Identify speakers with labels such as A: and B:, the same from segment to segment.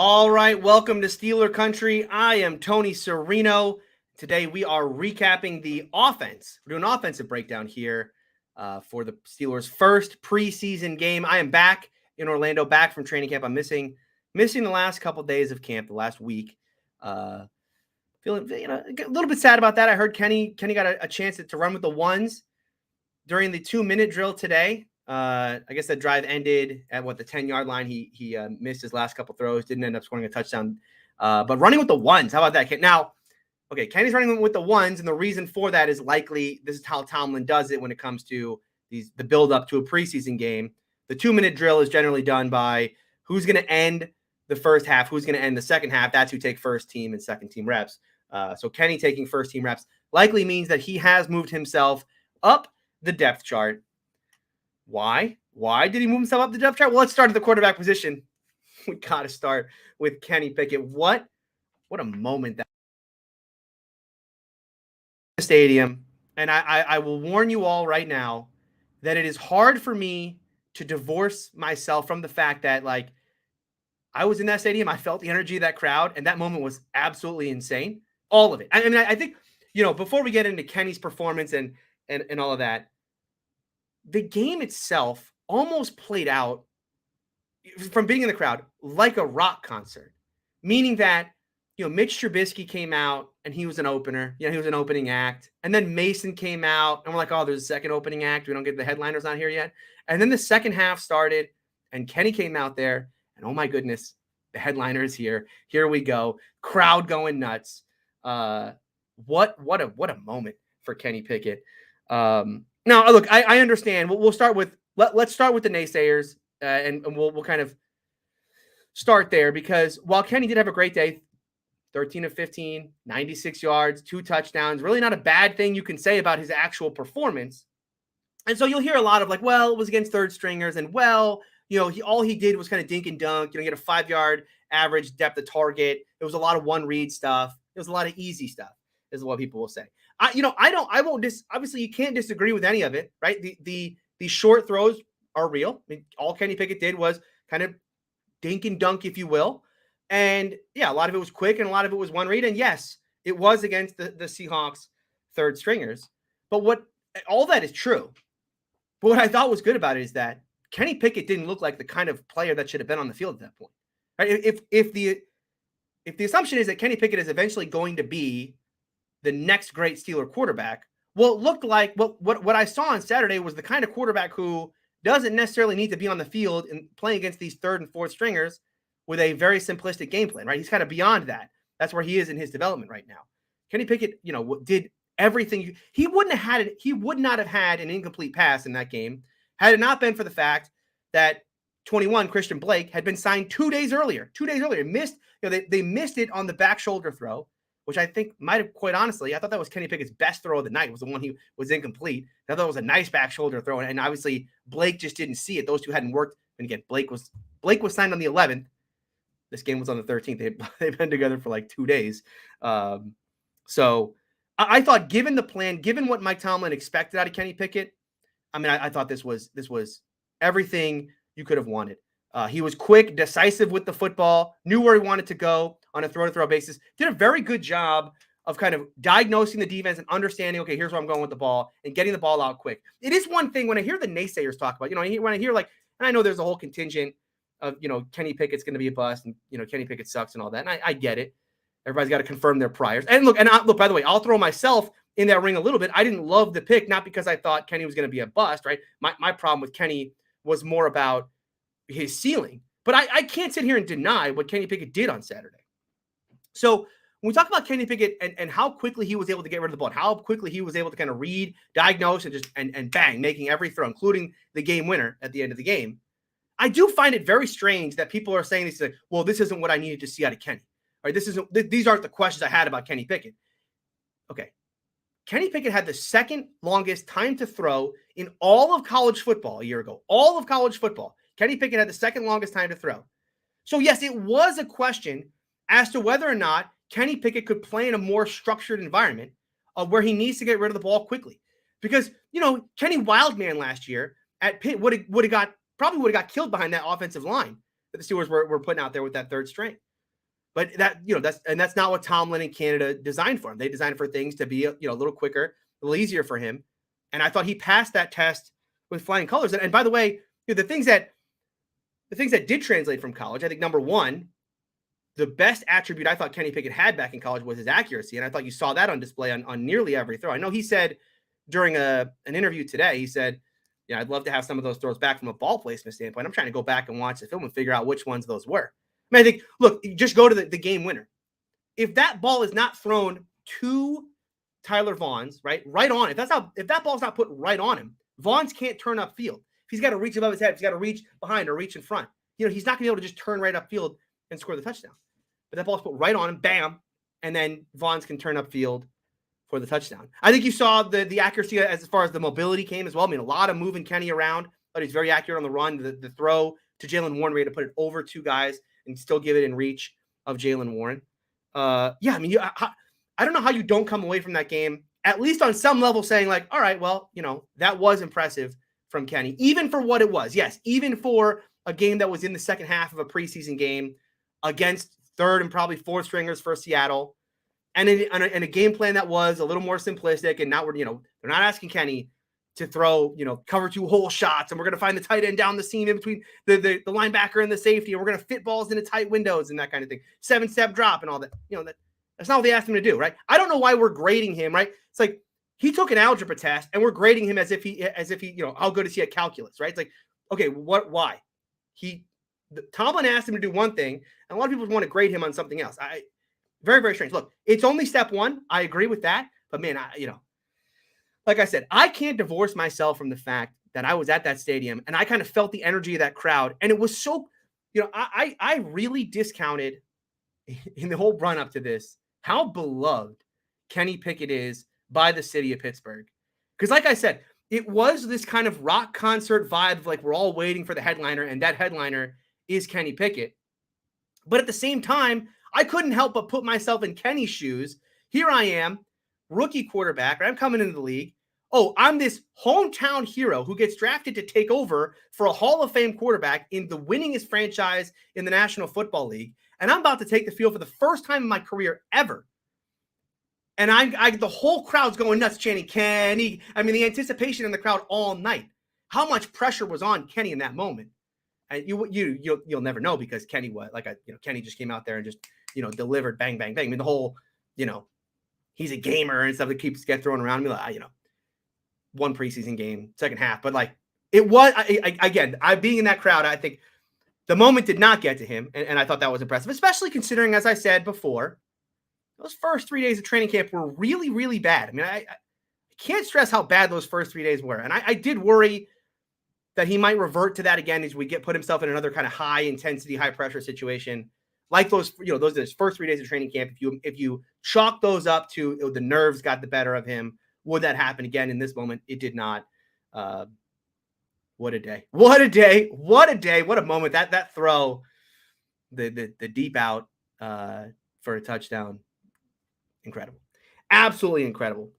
A: All right, welcome to Steeler Country. I am Tony Serino. Today we are recapping the offense. We're doing an offensive breakdown here for the Steelers' first preseason game. I am back in Orlando, back from training camp. I'm missing the last couple days of camp, the last week. Feeling a little bit sad about that. I heard Kenny got a chance to run with the ones during the 2-minute drill today. I guess that drive ended at the 10-yard line. He missed his last couple throws, didn't end up scoring a touchdown. But running with the ones, how about that? Now, okay, Kenny's running with the ones, and the reason for that is likely this is how Tomlin does it when it comes to the build up to a preseason game. The 2-minute drill is generally done by who's going to end the first half, who's going to end the second half. That's who take first team and second team reps. So Kenny taking first team reps likely means that he has moved himself up the depth chart. Why? Why did he move himself up the depth chart? Well, let's start at the quarterback position. We got to start with Kenny Pickett. What a moment that stadium. And I will warn you all right now that it is hard for me to divorce myself from the fact that, I was in that stadium. I felt the energy of that crowd, and that moment was absolutely insane. All of it. I mean, I think, before we get into Kenny's performance and all of that, the game itself almost played out from being in the crowd like a rock concert, meaning that, Mitch Trubisky came out and he was an opener. He was an opening act. And then Mason came out and we're like, oh, there's a second opening act. We don't get the headliners on here yet. And then the second half started and Kenny came out there and oh my goodness, the headliner is here. Here we go. Crowd going nuts. What a moment for Kenny Pickett. Now, look, I understand. We'll start with let's start with the naysayers, and we'll kind of start there because while Kenny did have a great day, 13 of 15, 96 yards, 2 touchdowns, really not a bad thing you can say about his actual performance. And so you'll hear a lot of it was against third stringers, and all he did was kind of dink and dunk. Get a 5-yard average depth of target. It was a lot of one read stuff. It was a lot of easy stuff, is what people will say. Obviously you can't disagree with any of it, right? The short throws are real. I mean, all Kenny Pickett did was kind of dink and dunk, if you will. And yeah, a lot of it was quick and a lot of it was one read. And yes, it was against the Seahawks third stringers. But all that is true. But what I thought was good about it is that Kenny Pickett didn't look like the kind of player that should have been on the field at that point. Right? If the assumption is that Kenny Pickett is eventually going to be the next great Steeler quarterback, well, it looked like what I saw on Saturday was the kind of quarterback who doesn't necessarily need to be on the field and playing against these third and fourth stringers with a very simplistic game plan, right? He's kind of beyond that. That's where he is in his development right now. Kenny Pickett, did everything. He would not have had an incomplete pass in that game had it not been for the fact that 21 Christian Blake had been signed 2 days earlier. 2 days earlier, missed. They missed it on the back shoulder throw, which I think might have, quite honestly, I thought that was Kenny Pickett's best throw of the night. Was the one he was incomplete. I thought it was a nice back shoulder throw, and obviously Blake just didn't see it. Those two hadn't worked. And again, Blake was signed on the 11th. This game was on the 13th. They've been together for 2 days. So I thought, given the plan, given what Mike Tomlin expected out of Kenny Pickett, I thought this was everything you could have wanted. He was quick, decisive with the football, knew where he wanted to go on a throw-to-throw basis, did a very good job of kind of diagnosing the defense and understanding, okay, here's where I'm going with the ball and getting the ball out quick. It is one thing when I hear the naysayers talk about, when I hear and I know there's a whole contingent of, Kenny Pickett's going to be a bust and, Kenny Pickett sucks and all that. And I get it. Everybody's got to confirm their priors. And look, by the way, I'll throw myself in that ring a little bit. I didn't love the pick, not because I thought Kenny was going to be a bust, right? My problem with Kenny was more about his ceiling. But I can't sit here and deny what Kenny Pickett did on Saturday. So when we talk about Kenny Pickett and how quickly he was able to get rid of the ball, and how quickly he was able to kind of read, diagnose, and just and bang, making every throw, including the game winner at the end of the game, I do find it very strange that people are saying this, well, this isn't what I needed to see out of Kenny. Right? These aren't the questions I had about Kenny Pickett. Okay. Kenny Pickett had the second longest time to throw in all of college football a year ago. All of college football. Kenny Pickett had the second longest time to throw. So yes, it was a question as to whether or not Kenny Pickett could play in a more structured environment where he needs to get rid of the ball quickly. Because, Kenny Wildman last year at Pitt would have got killed behind that offensive line that the Steelers were putting out there with that third string. But that's not what Tomlin and Canada designed for him. They designed for things to be a little quicker, a little easier for him. And I thought he passed that test with flying colors. And by the way, the things that did translate from college, I think number one, the best attribute I thought Kenny Pickett had back in college was his accuracy. And I thought you saw that on display on nearly every throw. I know he said during an interview today, he said, I'd love to have some of those throws back from a ball placement standpoint. I'm trying to go back and watch the film and figure out which ones those were. I mean, I think, look, just go to the game winner. If that ball is not thrown to Tyler Vaughn's, right on, if that ball's not put right on him, Vaughn's can't turn upfield. If he's got to reach above his head, if he's got to reach behind or reach in front, he's not going to be able to just turn right upfield and score the touchdown. But that ball's put right on him, bam, and then Vaughn's can turn upfield for the touchdown. I think you saw the accuracy as far as the mobility came as well. I mean, a lot of moving Kenny around, but he's very accurate on the run. The throw to Jaylen Warren, ready to put it over two guys and still give it in reach of Jaylen Warren. I mean, I don't know how you don't come away from that game, at least on some level, saying like, all right, well, that was impressive from Kenny, even for what it was. Yes, even for a game that was in the second half of a preseason game against third and probably fourth stringers for Seattle. And in a game plan that was a little more simplistic, and now they're not asking Kenny to throw, cover two hole shots, and we're going to find the tight end down the seam in between the linebacker and the safety, and we're going to fit balls into tight windows and that kind of thing. 7-step drop and all that. That's not what they asked him to do, right? I don't know why we're grading him, right? It's like he took an algebra test and we're grading him as if he, how good is he at calculus, right? It's like, okay, why? Tomlin asked him to do one thing, and a lot of people want to grade him on something else. Very, very strange. Look, it's only step one. I agree with that. But man, like I said, I can't divorce myself from the fact that I was at that stadium and I kind of felt the energy of that crowd. And it was so, I really discounted in the whole run up to this how beloved Kenny Pickett is by the city of Pittsburgh. Because like I said, it was this kind of rock concert vibe of like we're all waiting for the headliner, and that headliner is Kenny Pickett. But at the same time, I couldn't help but put myself in Kenny's shoes. Here I am, rookie quarterback. I'm coming into the league. Oh, I'm this hometown hero who gets drafted to take over for a Hall of Fame quarterback in the winningest franchise in the National Football League. And I'm about to take the field for the first time in my career ever. And the whole crowd's going nuts chanting Kenny. I mean, the anticipation in the crowd all night. How much pressure was on Kenny in that moment? And you'll never know, because Kenny was Kenny just came out there and just delivered bang bang bang. I mean, the whole he's a gamer and stuff that gets thrown around me like one preseason game, second half, but like it was again. I being in that crowd, I think the moment did not get to him, and I thought that was impressive, especially considering, as I said before, those first 3 days of training camp were really, really bad. I mean, I can't stress how bad those first 3 days were, and I did worry that he might revert to that again as we put himself in another kind of high intensity, high pressure situation. Like those first 3 days of training camp, if you chalk those up to the nerves got the better of him, would that happen again in this moment? It did not. What a day! What a day! What a day! What a moment! That throw, the deep out for a touchdown, incredible, absolutely incredible.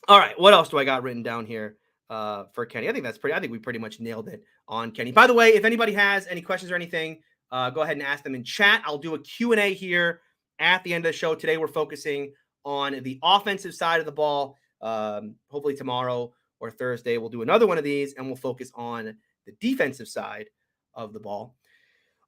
A: All right, what else do I got written down here for Kenny? I think we pretty much nailed it on Kenny. By the way, if anybody has any questions or anything, go ahead and ask them in chat. I'll do a Q&A here at the end of the show. Today, we're focusing on the offensive side of the ball. Hopefully tomorrow or Thursday, we'll do another one of these, and we'll focus on the defensive side of the ball.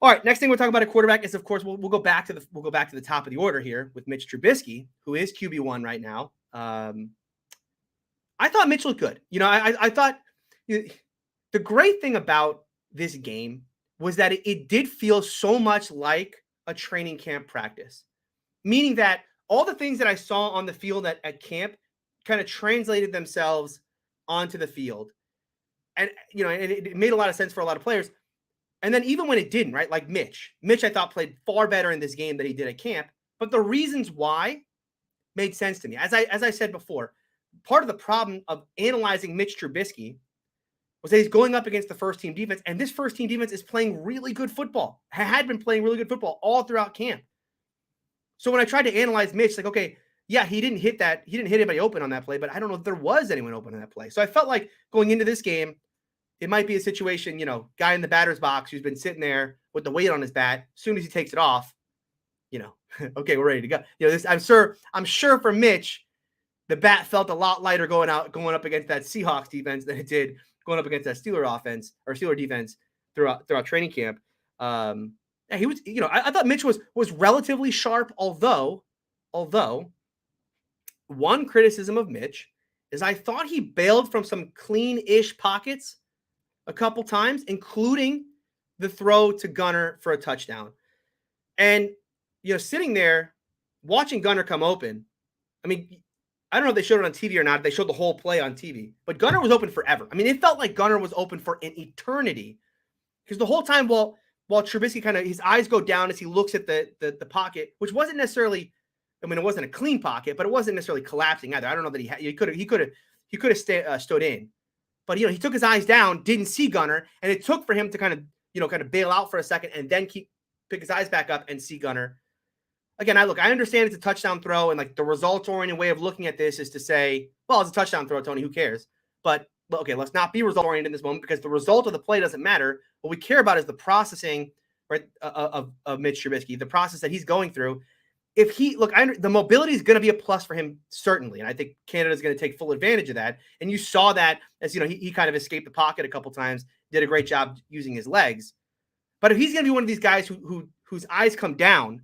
A: All right, next thing we'll talk about a quarterback is, of course, we'll go back to the top of the order here with Mitch Trubisky, who is QB1 right now. I thought Mitch looked good. I thought the great thing about this game was that it did feel so much like a training camp practice, meaning that all the things that I saw on the field at camp kind of translated themselves onto the field. And, it made a lot of sense for a lot of players. And then even when it didn't, right? Like Mitch I thought played far better in this game than he did at camp, but the reasons why made sense to me. As I said before, part of the problem of analyzing Mitch Trubisky was that he's going up against the first team defense, and this first team defense is playing really good football, had been playing really good football all throughout camp. So when I tried to analyze Mitch, like, okay, yeah, he didn't hit anybody open on that play, but I don't know if there was anyone open on that play. So I felt like going into this game, it might be a situation, guy in the batter's box who's been sitting there with the weight on his bat. As soon as he takes it off, okay, we're ready to go. I'm sure for Mitch, the bat felt a lot lighter going up against that Seahawks defense than it did going up against that Steeler defense throughout training camp. He was, I thought Mitch was relatively sharp, although one criticism of Mitch is I thought he bailed from some clean-ish pockets a couple times, including the throw to Gunner for a touchdown. And, sitting there watching Gunner come open, I mean, I don't know if they showed it on TV or not. They showed the whole play on TV. But Gunner was open forever. I mean, it felt like Gunner was open for an eternity. Because the whole time while Trubisky his eyes go down as he looks at the pocket, which wasn't necessarily, it wasn't a clean pocket, but it wasn't necessarily collapsing either. I don't know that he could have stood in. But, he took his eyes down, didn't see Gunner, and it took for him to kind of bail out for a second and then pick his eyes back up and see Gunner. Again, I understand it's a touchdown throw, and like the results-oriented way of looking at this is to say, well, it's a touchdown throw, Tony, who cares? But, okay, let's not be result-oriented in this moment because the result of the play doesn't matter. What we care about is the processing, right, of Mitch Trubisky, the process that he's going through. If the mobility is going to be a plus for him, certainly, and I think Canada is going to take full advantage of that. And you saw that as, he kind of escaped the pocket a couple times, did a great job using his legs. But if he's going to be one of these guys whose eyes come down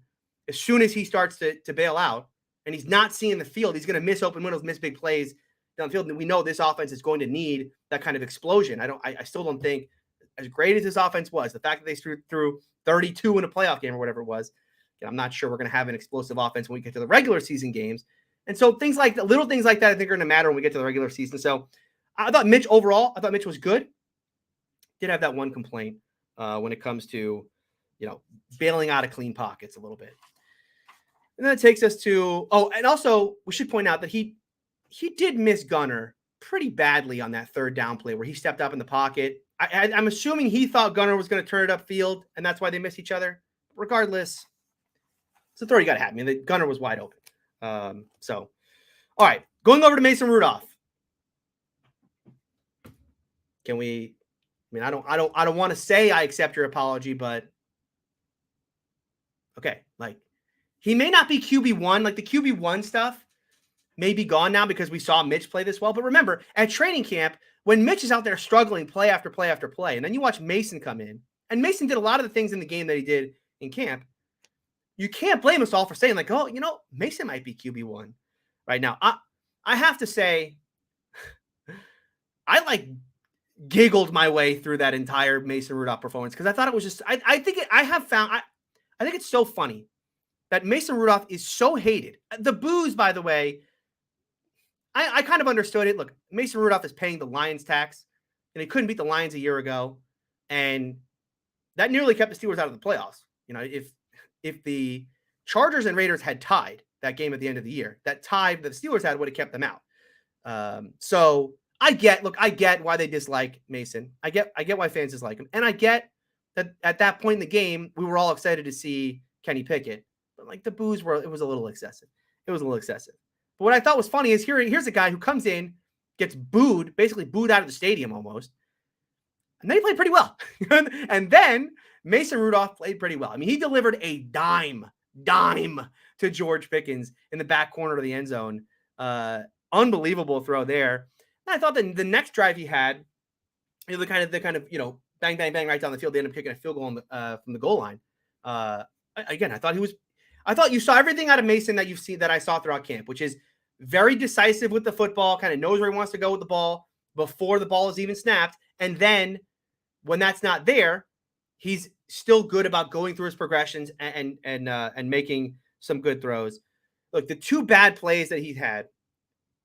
A: as soon as he starts to bail out and he's not seeing the field, he's going to miss open windows, miss big plays downfield. And we know this offense is going to need that kind of explosion. I still don't think, as great as this offense was, the fact that they threw 32 in a playoff game or whatever it was, I'm not sure we're going to have an explosive offense when we get to the regular season games. And so little things like that, I think are going to matter when we get to the regular season. So I thought Mitch was good. Did have that one complaint when it comes to, bailing out of clean pockets a little bit. And then it takes us to, and also we should point out that he did miss Gunner pretty badly on that third down play where he stepped up in the pocket. I'm assuming he thought Gunner was going to turn it upfield, and that's why they missed each other. Regardless, it's a throw you got to have. I mean, the Gunner was wide open. All right, going over to Mason Rudolph. Can we? I mean, I don't want to say I accept your apology, but okay, like he may not be QB1. Like the QB1 stuff may be gone now because we saw Mitch play this well. But remember, at training camp, when Mitch is out there struggling play after play after play, and then you watch Mason come in, and Mason did a lot of the things in the game that he did in camp. You can't blame us all for saying like, oh, Mason might be QB1 right now. I have to say, I giggled my way through that entire Mason Rudolph performance because I thought it was just, I think it's so funny that Mason Rudolph is so hated. The boos, by the way, I kind of understood it. Look, Mason Rudolph is paying the Lions tax, and he couldn't beat the Lions a year ago, and that nearly kept the Steelers out of the playoffs. If the Chargers and Raiders had tied that game at the end of the year, that tie that the Steelers had would have kept them out. So I get why they dislike Mason. I get why fans dislike him. And I get that at that point in the game, we were all excited to see Kenny Pickett. But the boos it was a little excessive. But what I thought was funny is here's a guy who comes in, gets basically booed out of the stadium almost. And then he played pretty well. And then Mason Rudolph played pretty well. I mean, he delivered a dime to George Pickens in the back corner of the end zone. Unbelievable throw there. And I thought that the next drive he had, the kind of bang, bang, bang right down the field. They ended up kicking a field goal from the goal line. Again, I thought you saw everything out of Mason that I saw throughout camp, which is very decisive with the football, kind of knows where he wants to go with the ball before the ball is even snapped. And then when that's not there, he's still good about going through his progressions and making some good throws. Look, the two bad plays that he had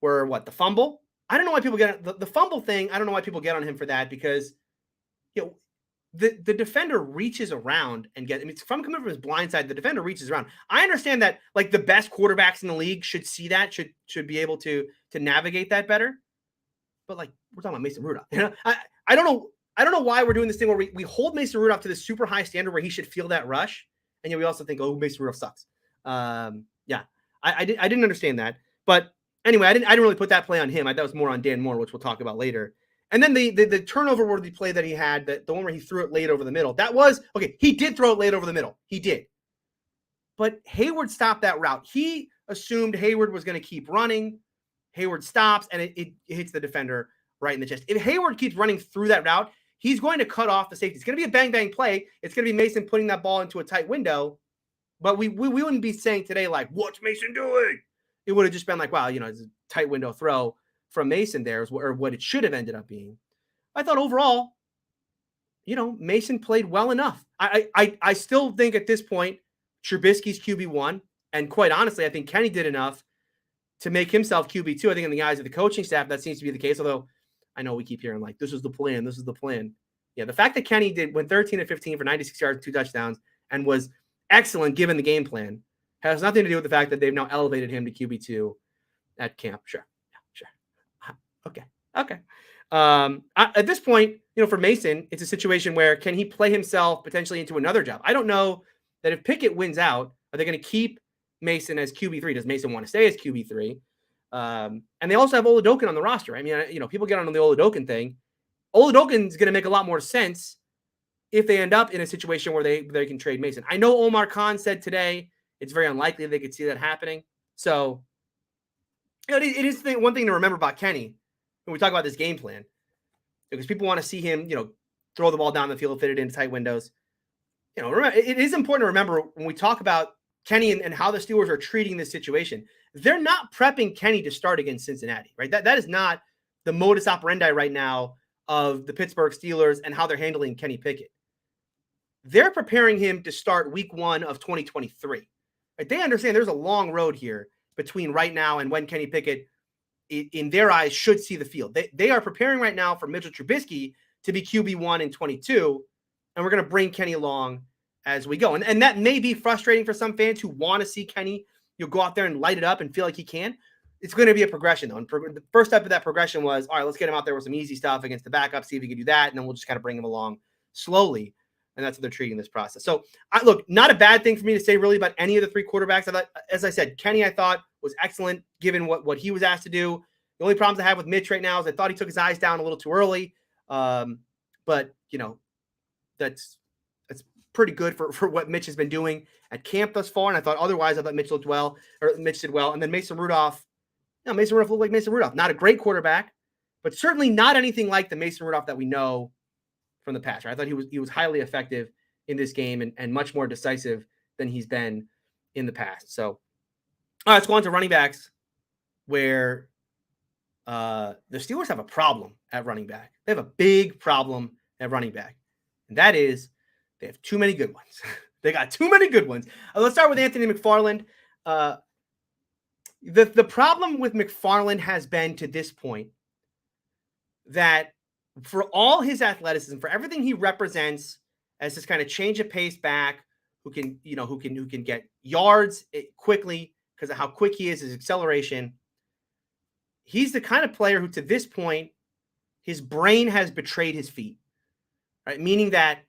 A: were the fumble. I don't know why people get the fumble thing. I don't know why people get on him for that because, the defender reaches around and from coming from his blind side, the defender reaches around. I understand that the best quarterbacks in the league should see that, should be able to navigate that better. But we're talking about Mason Rudolph. I don't know why we're doing this thing where we hold Mason Rudolph to this super high standard where he should feel that rush. And yet we also think, Mason Rudolph sucks. I didn't understand that. But anyway, I didn't really put that play on him. I thought it was more on Dan Moore, which we'll talk about later. And then the turnover worthy play that he had, the one where he threw it late over the middle, that was, okay, he did throw it late over the middle. He did. but Hayward stopped that route. He assumed Hayward was going to keep running. Hayward stops, and it hits the defender right in the chest. If Hayward keeps running through that route, he's going to cut off the safety. It's going to be a bang-bang play. It's going to be Mason putting that ball into a tight window, but we wouldn't be saying today, like, what's Mason doing? It would have just been like, wow, it's a tight window throw from Mason there, or what it should have ended up being. I thought overall, Mason played well enough. I still think at this point, Trubisky's QB1, and quite honestly, I think Kenny did enough to make himself QB2. I think in the eyes of the coaching staff, that seems to be the case, although I know we keep hearing, like, this is the plan, this is the plan. Yeah, the fact that Kenny went 13 of 15 for 96 yards and 2 touchdowns and was excellent given the game plan has nothing to do with the fact that they've now elevated him to QB2 at camp. Sure. Yeah, sure. Okay. At this point, for Mason, it's a situation where can he play himself potentially into another job? I don't know that if Pickett wins out, are they going to keep Mason as QB3? Does Mason want to stay as QB3? And they also have Oladokin on the roster. I mean, people get on the Oladokin thing. Oladokin's going to make a lot more sense if they end up in a situation where they can trade Mason. I know Omar Khan said today it's very unlikely they could see that happening. So it is one thing to remember about Kenny when we talk about this game plan, because people want to see him, throw the ball down the field, fit it into tight windows. Remember, it is important to remember when we talk about Kenny and how the Steelers are treating this situation, they're not prepping Kenny to start against Cincinnati, right? That is not the modus operandi right now of the Pittsburgh Steelers and how they're handling Kenny Pickett. They're preparing him to start week 1 of 2023. Right? They understand there's a long road here between right now and when Kenny Pickett, in their eyes, should see the field. They are preparing right now for Mitchell Trubisky to be QB1 in 22, and we're going to bring Kenny along as we go. And that may be frustrating for some fans who want to see Kenny go out there and light it up and feel like he can. It's going to be a progression, though. And the first step of that progression was, all right, let's get him out there with some easy stuff against the backup, see if he can do that, and then we'll just kind of bring him along slowly. And that's how they're treating this process. So, look, not a bad thing for me to say really about any of the 3 quarterbacks. I thought, as I said, Kenny, I thought, was excellent given what he was asked to do. The only problems I have with Mitch right now is I thought he took his eyes down a little too early. But, that's pretty good for what Mitch has been doing at camp thus far. And I thought Mitch looked well, or Mitch did well. And then Mason Rudolph looked like Mason Rudolph. Not a great quarterback, but certainly not anything like the Mason Rudolph that we know from the past. Right? I thought he was highly effective in this game and much more decisive than he's been in the past. So, all right, let's go on to running backs, where the Steelers have a problem at running back. They have a big problem at running back, and that is they have too many good ones. They got too many good ones. Let's start with Anthony McFarland. The problem with McFarland has been to this point that for all his athleticism, for everything he represents as this kind of change of pace back who can get yards quickly because of how quick he is, his acceleration. He's the kind of player who, to this point, his brain has betrayed his feet, right? Meaning that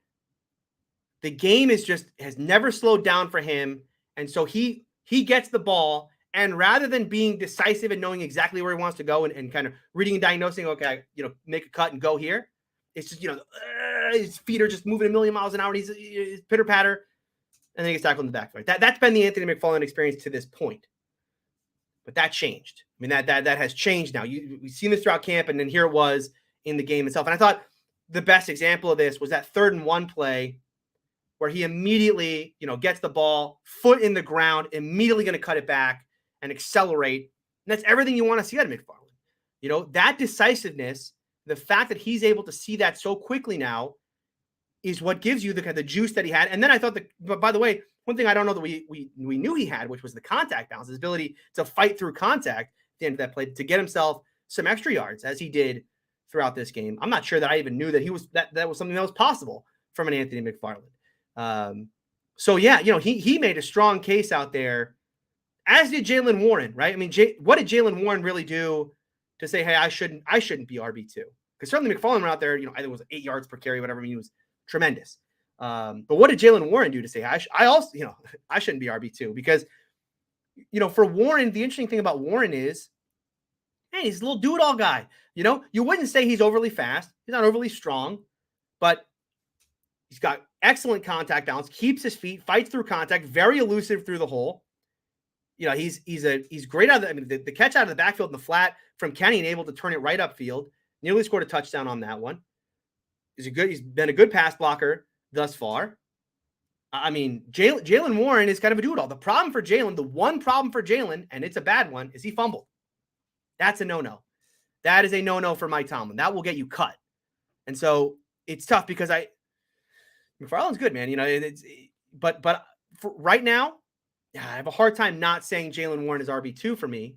A: the game has never slowed down for him. And so he gets the ball, and rather than being decisive and knowing exactly where he wants to go and kind of reading and diagnosing, okay, make a cut and go here. It's just, his feet are just moving a million miles an hour. He's pitter patter, and then he gets tackled in the back. Right? That's been the Anthony McFarland experience to this point. But that changed. I mean, that has changed now. We've seen this throughout camp, and then here it was in the game itself. And I thought the best example of this was that 3rd and 1 play where he immediately, gets the ball, foot in the ground, immediately going to cut it back and accelerate. And that's everything you want to see out of McFarland. That decisiveness, the fact that he's able to see that so quickly now is what gives you the juice that he had. And then I thought but by the way, one thing I don't know that we knew he had, which was the contact balance, his ability to fight through contact at the end of that play to get himself some extra yards as he did throughout this game. I'm not sure that I even knew that that was something that was possible from an Anthony McFarland. So yeah, he made a strong case out there, as did Jaylen Warren, right? I mean, what did Jaylen Warren really do to say, hey, I shouldn't be RB2? Because certainly McFarland went out there, I think it was 8 yards per carry, whatever. I mean, he was tremendous. But what did Jaylen Warren do to say, I also, I shouldn't be RB2? Because, for Warren, the interesting thing about Warren is, hey, he's a little do-it-all guy. You wouldn't say he's overly fast. He's not overly strong, but He's got excellent contact balance, keeps his feet, fights through contact, very elusive through the hole. You know, he's great out of the, I mean, the catch out of the backfield in the flat from Kenny and able to turn it right upfield. Nearly scored a touchdown on that one. He's been a good pass blocker thus far. I mean, Jaylen Warren is kind of a do-it-all. The one problem for Jaylen, and it's a bad one, is he fumbled. That's a no-no. That is a no-no for Mike Tomlin. That will get you cut. And so it's tough because McFarland's good, man. You know, but for right now, I have a hard time not saying Jaylen Warren is RB2 for me.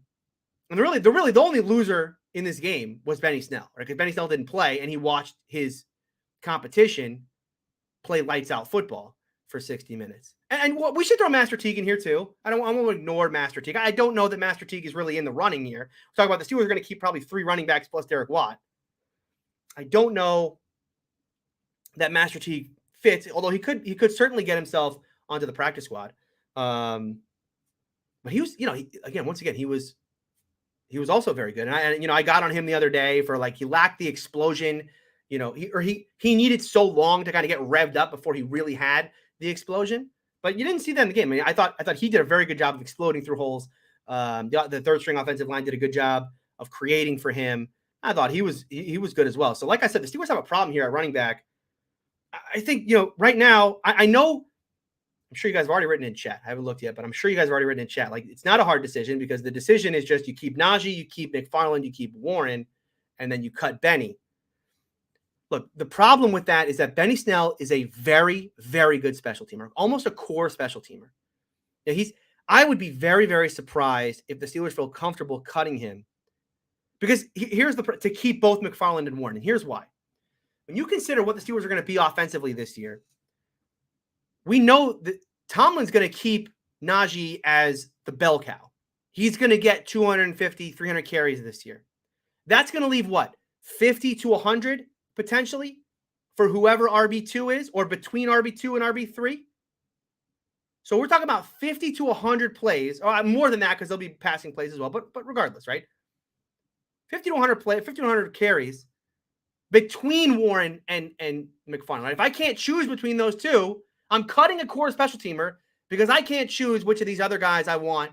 A: And the only loser in this game was Benny Snell, right? Because Benny Snell didn't play, and he watched his competition play lights out football for 60 minutes. And we should throw Master Teague in here too. I don't want to ignore Master Teague. I don't know that Master Teague is really in the running here. We're talking about the Steelers are going to keep probably 3 running backs plus Derek Watt. I don't know that Master Teague fits, although he could certainly get himself onto the practice squad. But he was, you know, he was also very good. And I got on him the other day for like, he lacked the explosion, you know, he needed so long to kind of get revved up before he really had the explosion. But you didn't see that in the game. I mean, I thought he did a very good job of exploding through holes. The third string offensive line did a good job of creating for him. I thought he was good as well. So like I said, the Steelers have a problem here at running back. I think, you know, right now, I know, I'm sure you guys have already written in chat. I haven't looked yet, but I'm sure you guys have already written in chat. Like, it's not a hard decision because the decision is just you keep Najee, you keep McFarland, you keep Warren, and then you cut Benny. Look, the problem with that is that Benny Snell is a very, very good special teamer, almost a core special teamer. Now, I would be very, very surprised if the Steelers feel comfortable cutting him because here's to keep both McFarland and Warren. And here's why. When you consider what the Steelers are going to be offensively this year, we know that Tomlin's going to keep Najee as the bell cow. He's going to get 250, 300 carries this year. That's going to leave what? 50 to 100 potentially for whoever RB2 is, or between RB2 and RB3. So we're talking about 50 to 100 plays, or more than that because they'll be passing plays as well. But regardless, right? 50 to 100 carries between Warren and McFarland. Right? If I can't choose between those two, I'm cutting a core special teamer because I can't choose which of these other guys I want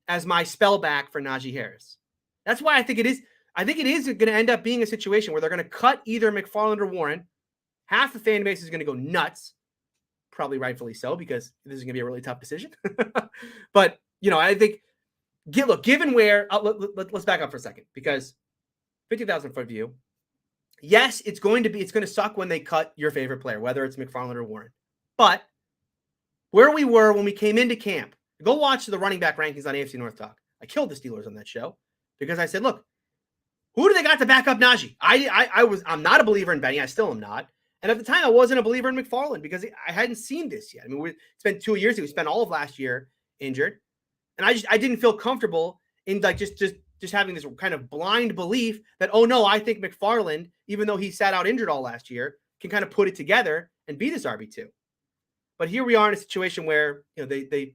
A: as my spell back for Najee Harris. That's why I think it is. I think it is going to end up being a situation where they're going to cut either McFarland or Warren. Half the fan base is going to go nuts, probably rightfully so, because this is going to be a really tough decision. But, you know, I think, given where, let's back up for a second, because 50,000 foot view, yes, it's going to suck when they cut your favorite player, whether it's McFarland or Warren. But where we were when we came into camp, go watch the running back rankings on AFC North Talk. I killed the Steelers on that show because I said, look, who do they got to back up Najee? I'm not a believer in Benny. I still am not. And at the time, I wasn't a believer in McFarland because I hadn't seen this yet. I mean, it's been 2 years. We spent all of last year injured. And I didn't feel comfortable in like just having this kind of blind belief that, oh no, I think McFarland, even though he sat out injured all last year, can kind of put it together and be this RB2. But here we are in a situation where, you know, they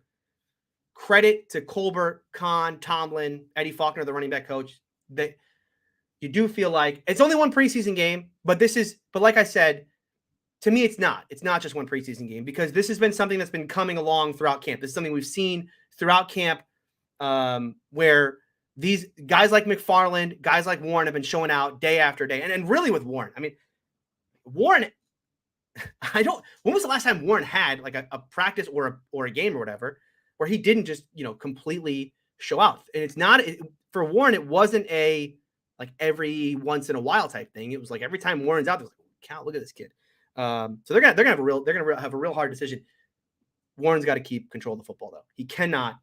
A: credit to Colbert, Kahn, Tomlin, Eddie Faulkner, the running back coach. You do feel like it's only one preseason game, but like I said, to me, it's not. It's not just one preseason game because this has been something that's been coming along throughout camp. This is something we've seen throughout camp where these guys like McFarland, guys like Warren have been showing out day after day. And really with Warren, I mean, Warren, when was the last time Warren had like a practice or a game or whatever where he didn't just, you know, completely show out? And it's not for Warren, it wasn't a like every once in a while type thing. It was like every time Warren's out, there's like, cow, look at this kid. So they're gonna have a real hard decision. Warren's got to keep control of the football though. He cannot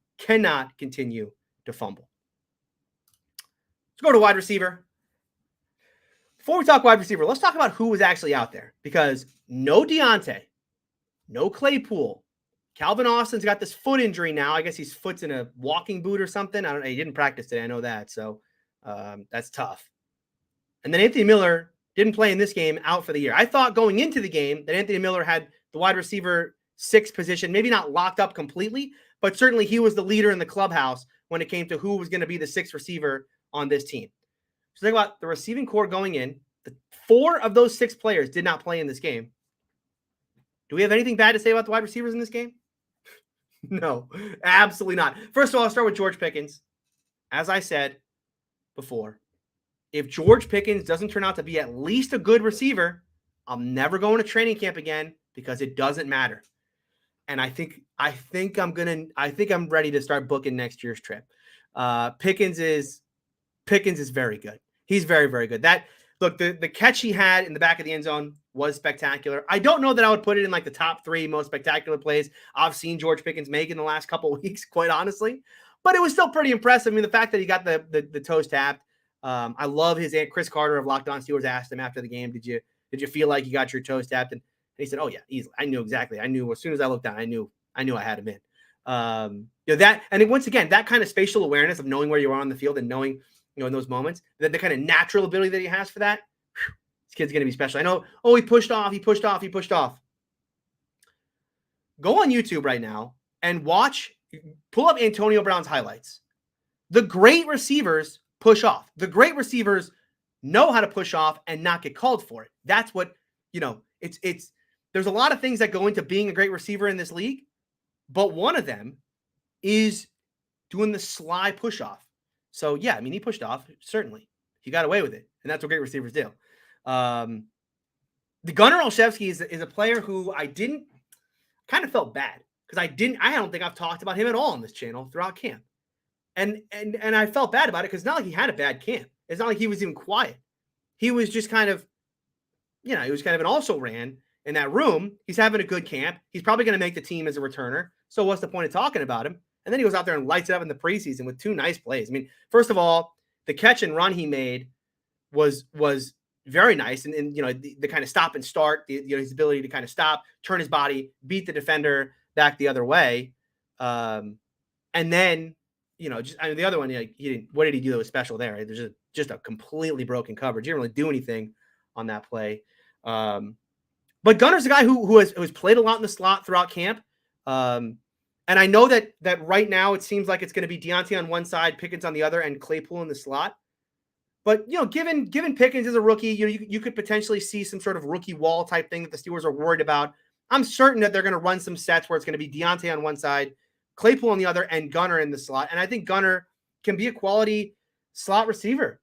A: continue to fumble. Let's go to wide receiver. Before we talk wide receiver, let's talk about who was actually out there because no Deontay, no Claypool. Calvin Austin's got this foot injury now. I guess his foot's in a walking boot or something. I don't know. He didn't practice today. I know that. So that's tough. And then Anthony Miller didn't play in this game, out for the year. I thought going into the game that Anthony Miller had the wide receiver 6 position, maybe not locked up completely, but certainly he was the leader in the clubhouse when it came to who was going to be the 6th receiver on this team. So think about the receiving core going in. 4 of those 6 players did not play in this game. Do we have anything bad to say about the wide receivers in this game? No, absolutely not. First of all, I'll start with George Pickens. As I said before, if George Pickens doesn't turn out to be at least a good receiver, I'm never going to training camp again because it doesn't matter. And I think I'm ready to start booking next year's trip. Pickens is very good. He's very, very good. The catch he had in the back of the end zone was spectacular. I don't know that I would put it in like the top 3 most spectacular plays I've seen George Pickens make in the last couple of weeks, quite honestly. But it was still pretty impressive. I mean, the fact that he got the toes tapped. I love his aunt. Chris Carter of Locked On Steelers asked him after the game, did you feel like you got your toes tapped? And he said, oh yeah, easily. I knew exactly. I knew as soon as I looked down, I knew I had him in. That, and then once again, that kind of spatial awareness of knowing where you are on the field and knowing, in those moments, that the kind of natural ability that he has for that, this kid's going to be special. I know, he pushed off. Go on YouTube right now and pull up Antonio Brown's highlights. The great receivers push off. The great receivers know how to push off and not get called for it. That's what, there's a lot of things that go into being a great receiver in this league, but one of them is doing the sly push off. So yeah, I mean, he pushed off, certainly. He got away with it, and that's what great receivers do. The Gunnar Olszewski is a player who I kind of felt bad because I don't think I've talked about him at all on this channel throughout camp. And I felt bad about it because it's not like he had a bad camp. It's not like he was even quiet. He was just kind of, he was kind of an also-ran in that room. He's having a good camp. He's probably going to make the team as a returner. So what's the point of talking about him? And then he goes out there and lights it up in the preseason with 2 nice plays. I mean, first of all, the catch and run he made was very nice. And the kind of stop and start, his ability to kind of stop, turn his body, beat the defender back the other way. And then, the other one, he didn't, what did he do that was special there? Right? There's just a completely broken coverage. He didn't really do anything on that play. But Gunnar's a guy who has played a lot in the slot throughout camp. And I know that right now it seems like it's going to be Deontay on one side, Pickens on the other, and Claypool in the slot. But, given Pickens as a rookie, you could potentially see some sort of rookie wall type thing that the Steelers are worried about. I'm certain that they're going to run some sets where it's going to be Deontay on one side, Claypool on the other, and Gunnar in the slot. And I think Gunnar can be a quality slot receiver.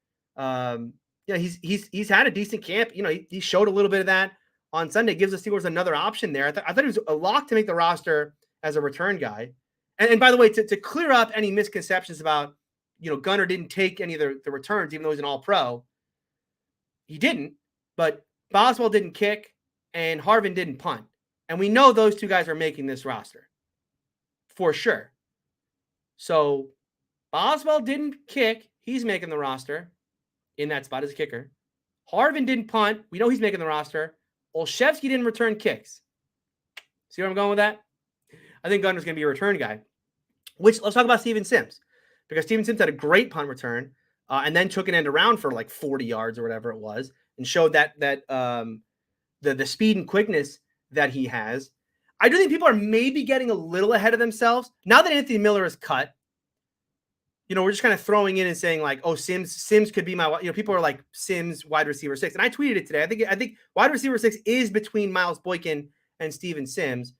A: He's had a decent camp. He showed a little bit of that on Sunday. Gives the Steelers another option there. I thought he was a lock to make the roster as a return guy. And by the way, to clear up any misconceptions about, Gunnar didn't take any of the returns, even though he's an all-pro. He didn't, but Boswell didn't kick and Harvin didn't punt. And we know those 2 guys are making this roster for sure. So Boswell didn't kick. He's making the roster in that spot as a kicker. Harvin didn't punt. We know he's making the roster. Olszewski didn't return kicks. See where I'm going with that? I think Gunnar's going to be a return guy. Let's talk about Steven Sims, because Steven Sims had a great punt return and then took an end around for like 40 yards or whatever it was, and showed that the speed and quickness that he has. I do think people are maybe getting a little ahead of themselves now that Anthony Miller is cut. We're just kind of throwing in and saying like, oh, Sims could be my, people are like Sims wide receiver 6. And I tweeted it today. I think wide receiver 6 is between Miles Boykin and Steven Sims.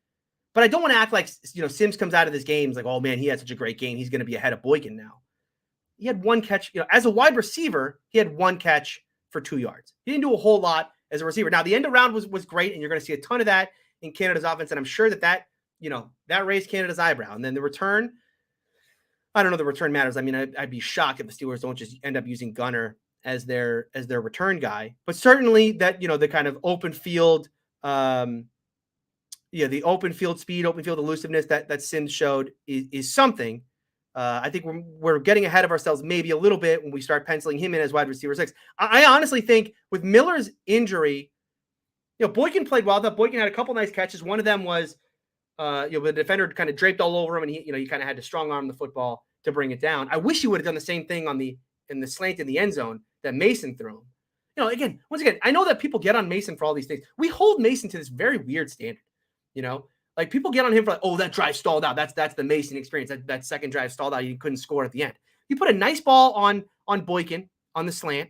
A: But I don't want to act like, Sims comes out of this game like, oh man, he had such a great game, he's going to be ahead of Boykin now. He had 1 catch, as a wide receiver, he had 1 catch for 2 yards. He didn't do a whole lot as a receiver. Now the end around was great, and you're going to see a ton of that in Canada's offense. And I'm sure that raised Canada's eyebrow. And then the return, I don't know, the return matters. I mean, I'd be shocked if the Steelers don't just end up using Gunnar as their return guy. But certainly that, the kind of open field, the open field speed, open field elusiveness that Sims showed is something. I think we're getting ahead of ourselves maybe a little bit when we start penciling him in as wide receiver 6. I honestly think with Miller's injury, Boykin played well. That Boykin had a couple nice catches. One of them was, the defender kind of draped all over him, and he kind of had to strong arm the football to bring it down. I wish he would have done the same thing in the slant in the end zone that Mason threw him. Once again, I know that people get on Mason for all these things. We hold Mason to this very weird standard. Like people get on him for like, oh, that drive stalled out. That's the Mason experience. That second drive stalled out. He couldn't score at the end. You put a nice ball on Boykin on the slant,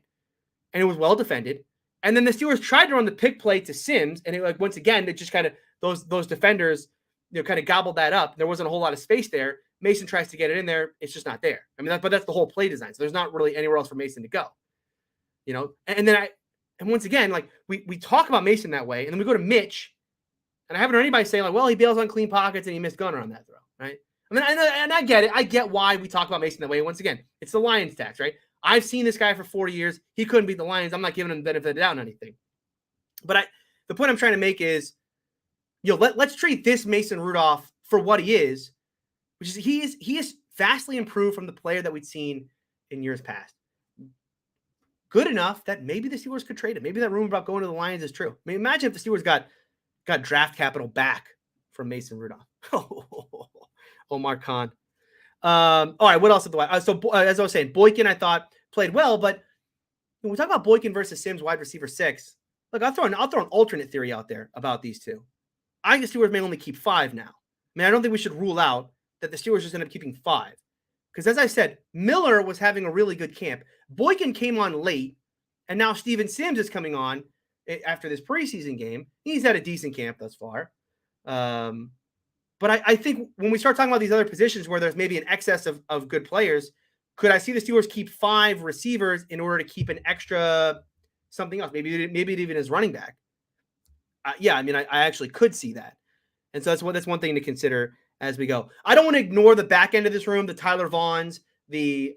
A: and it was well defended. And then the Steelers tried to run the pick play to Sims, and once again, it just kind of those defenders, kind of gobbled that up. There wasn't a whole lot of space there. Mason tries to get it in there. It's just not there. I mean, but that's the whole play design. So there's not really anywhere else for Mason to go, and then once again, like we talk about Mason that way. And then we go to Mitch, and I haven't heard anybody say like, well, he bails on clean pockets and he missed Gunner on that throw. Right. I mean, and I get it. I get why we talk about Mason that way. Once again, it's the Lions tax, right? I've seen this guy for 40 years. He couldn't beat the Lions. I'm not giving him the benefit of the doubt on anything. But the point I'm trying to make is, let's treat this Mason Rudolph for what he is, which is he is vastly improved from the player that we'd seen in years past. Good enough that maybe the Steelers could trade him. Maybe that rumor about going to the Lions is true. I mean, imagine if the Steelers got draft capital back from Mason Rudolph. Omar Khan. All right, what else? So as I was saying, Boykin I thought played well, but when we talk about Boykin versus Sims, wide receiver 6, look, I'll throw an alternate theory out there about these two. I think the Steelers may only keep 5 now. I mean, I don't think we should rule out that the Steelers just end up keeping 5. Because as I said, Miller was having a really good camp. Boykin came on late, and now Steven Sims is coming on after this preseason game. He's had a decent camp thus far. But I think when we start talking about these other positions where there's maybe an excess of good players, could I see the Steelers keep 5 receivers in order to keep an extra something else? Maybe even as running back. Yeah, I mean, I actually could see that. And so that's one thing to consider as we go. I don't want to ignore the back end of this room, the Tyler Vaughns, the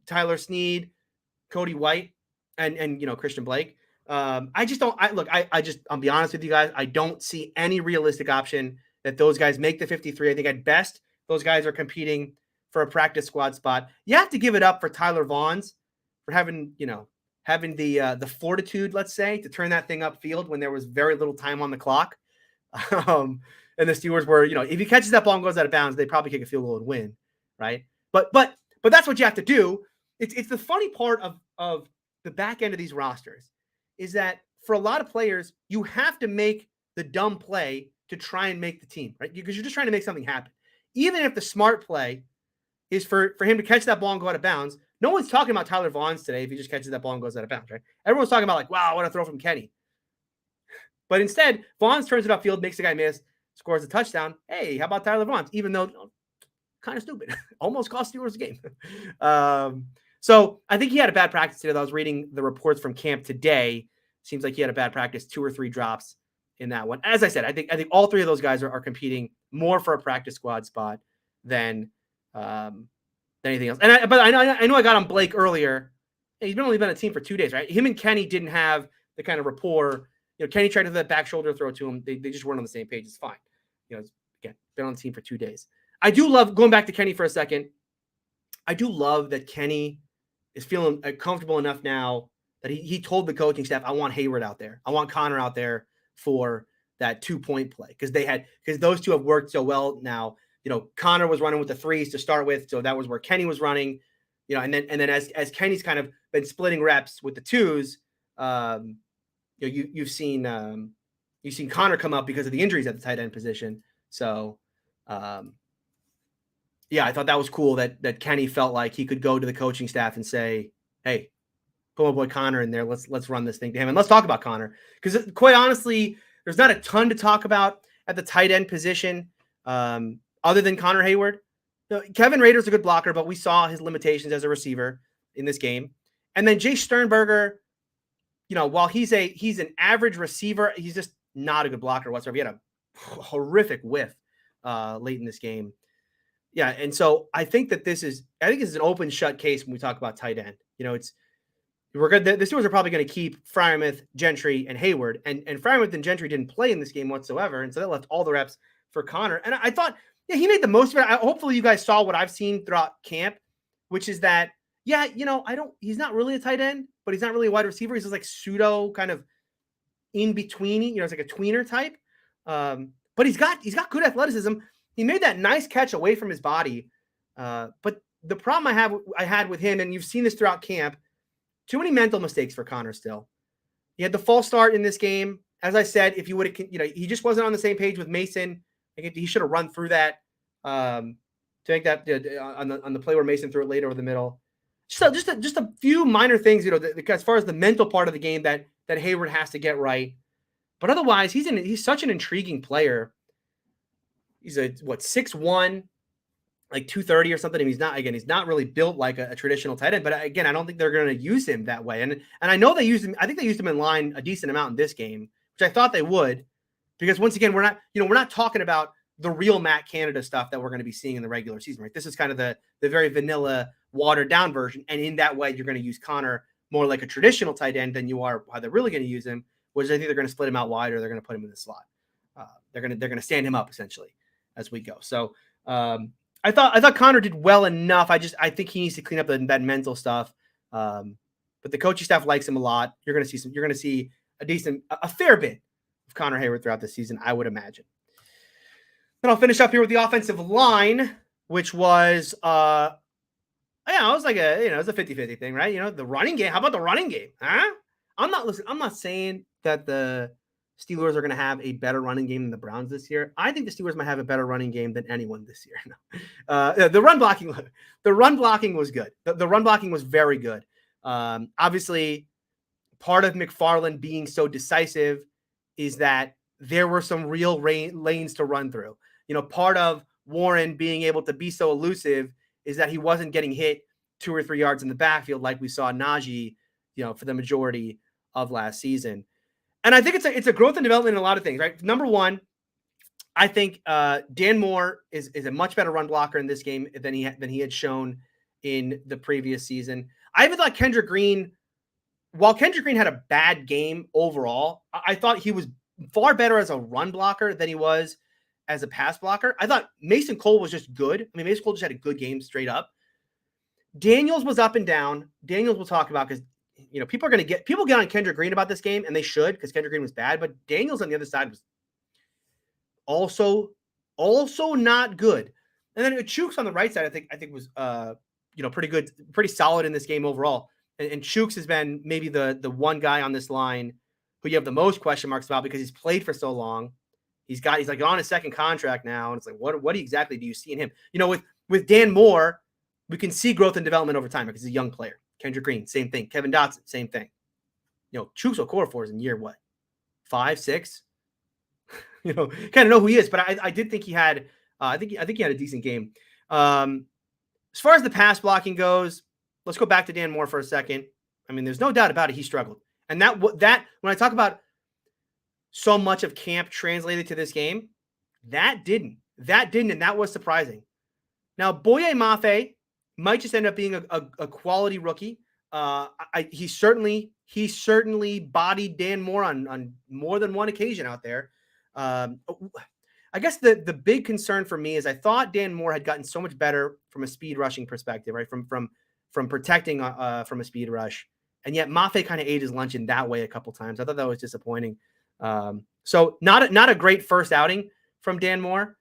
A: Tyler Snead, Cody White, and Christian Blake. I just don't. I'll be honest with you guys. I don't see any realistic option that those guys make the 53. I think at best those guys are competing for a practice squad spot. You have to give it up for Tyler Vaughns for having the fortitude, let's say, to turn that thing upfield when there was very little time on the clock. And the Steelers were, if he catches that ball and goes out of bounds, they probably kick a field goal and win, right? But that's what you have to do. It's the funny part of the back end of these rosters is that for a lot of players, you have to make the dumb play to try and make the team, right? Because you're just trying to make something happen. Even if the smart play is for him to catch that ball and go out of bounds, no one's talking about Tyler Vaughns today if he just catches that ball and goes out of bounds, right? Everyone's talking about like, wow, what a throw from Kenny. But instead, Vaughns turns it upfield, makes the guy miss, scores a touchdown. Hey, how about Tyler Vaughns? Even though kind of stupid, almost cost Steelers the game. So I think he had a bad practice today. I was reading the reports from camp today. Seems like he had a bad practice, 2 or 3 drops in that one. As I said, I think all 3 of those guys are competing more for a practice squad spot than anything else. But I know I got on Blake earlier. He's only been on a team for 2 days, right? Him and Kenny didn't have the kind of rapport. Kenny tried to that back shoulder throw to him. They just weren't on the same page. It's fine. Again, been on the team for 2 days. I do love going back to Kenny for a second. I do love that Kenny is feeling comfortable enough now that he told the coaching staff, I want Hayward out there. I want Connor out there for that 2-point play because those two have worked so well now. Connor was running with the 3s to start with, so that was where Kenny was running. And then as Kenny's kind of been splitting reps with the 2s, you've seen Connor come up because of the injuries at the tight end position. So, I thought that was cool that Kenny felt like he could go to the coaching staff and say, hey, put my boy Connor in there. Let's run this thing to him. And let's talk about Connor. Because quite honestly, there's not a ton to talk about at the tight end position other than Connor Hayward. Kevin Rader's a good blocker, but we saw his limitations as a receiver in this game. And then Jay Sternberger, while he's an average receiver, he's just not a good blocker whatsoever. He had a horrific whiff late in this game. Yeah, and so I think this is an open shut case when we talk about tight end. We're good. The Steelers are probably going to keep Freiermuth, Gentry, and Hayward, and Freiermuth and Gentry didn't play in this game whatsoever, and so they left all the reps for Connor. And I thought, he made the most of it. Hopefully, you guys saw what I've seen throughout camp, which is that, he's not really a tight end, but he's not really a wide receiver. He's just like pseudo kind of in between. It's like a tweener type. But he's got good athleticism. He made that nice catch away from his body. But the problem I had with him, and you've seen this throughout camp, too many mental mistakes for Connor still. He had the false start in this game. As I said, if you would have, he just wasn't on the same page with Mason. He should have run through that to make that on the play where Mason threw it late over the middle. Just a few minor things, as far as the mental part of the game that Hayward has to get right. But otherwise, he's such an intriguing player. He's 6'1", like 230 or something. And he's not really built like a traditional tight end. But again, I don't think they're going to use him that way. And I know they used him. I think they used him in line a decent amount in this game, which I thought they would, because once again, we're not talking about the real Matt Canada stuff that we're going to be seeing in the regular season, right? This is kind of the very vanilla, watered down version. And in that way, you're going to use Connor more like a traditional tight end than you are how they're really going to use him, which I think they're going to split him out wide, or they're going to put him in the slot. They're going to stand him up essentially as we go. So I thought Connor did well enough. I think he needs to clean up that mental stuff. But the coaching staff likes him a lot. You're going to see a fair bit of Connor Hayward throughout the season, I would imagine. Then I'll finish up here with the offensive line, which was, it was like it was a 50-50 thing, right? The running game. How about the running game? Huh? I'm not saying that the Steelers are going to have a better running game than the Browns this year. I think the Steelers might have a better running game than anyone this year. The run blocking was good. The run blocking was very good. Obviously, part of McFarland being so decisive is that there were some real lanes to run through. Part of Warren being able to be so elusive is that he wasn't getting hit 2 or 3 yards in the backfield like we saw Najee, for the majority of last season. And I think it's a growth and development in a lot of things, right? Number one, I think Dan Moore is a much better run blocker in this game than he had shown in the previous season. I even thought Kendrick Green, while Kendrick Green had a bad game overall, I thought he was far better as a run blocker than he was as a pass blocker. I thought Mason Cole was just good. I mean, Mason Cole just had a good game straight up. Daniels was up and down. Daniels we'll talk about because people get on Kendrick Green about this game, and they should, because Kendrick Green was bad. But Daniels on the other side was also not good. And then Chooks on the right side, I think was pretty good, pretty solid in this game overall. And Chooks has been maybe the one guy on this line who you have the most question marks about, because he's played for so long. He's like on his second contract now, and it's like, what exactly do you see in him? With Dan Moore, we can see growth and development over time because he's a young player. Kendrick Green, same thing. Kevin Dotson, same thing. Chooks Okorafor is in year what? 5, 6? Kind of know who he is, but I did think he had I think he had a decent game. As far as the pass blocking goes, let's go back to Dan Moore for a second. I mean, there's no doubt about it, he struggled. And that when I talk about so much of camp translated to this game, that didn't, and that was surprising. Now, Boye Mafe might just end up being a quality rookie. He certainly bodied Dan Moore on more than one occasion out there. I guess the big concern for me is I thought Dan Moore had gotten so much better from a speed rushing perspective, right? From protecting from a speed rush, and yet Mafe kind of ate his lunch in that way a couple times. I thought that was disappointing. So not a great first outing from Dan Moore.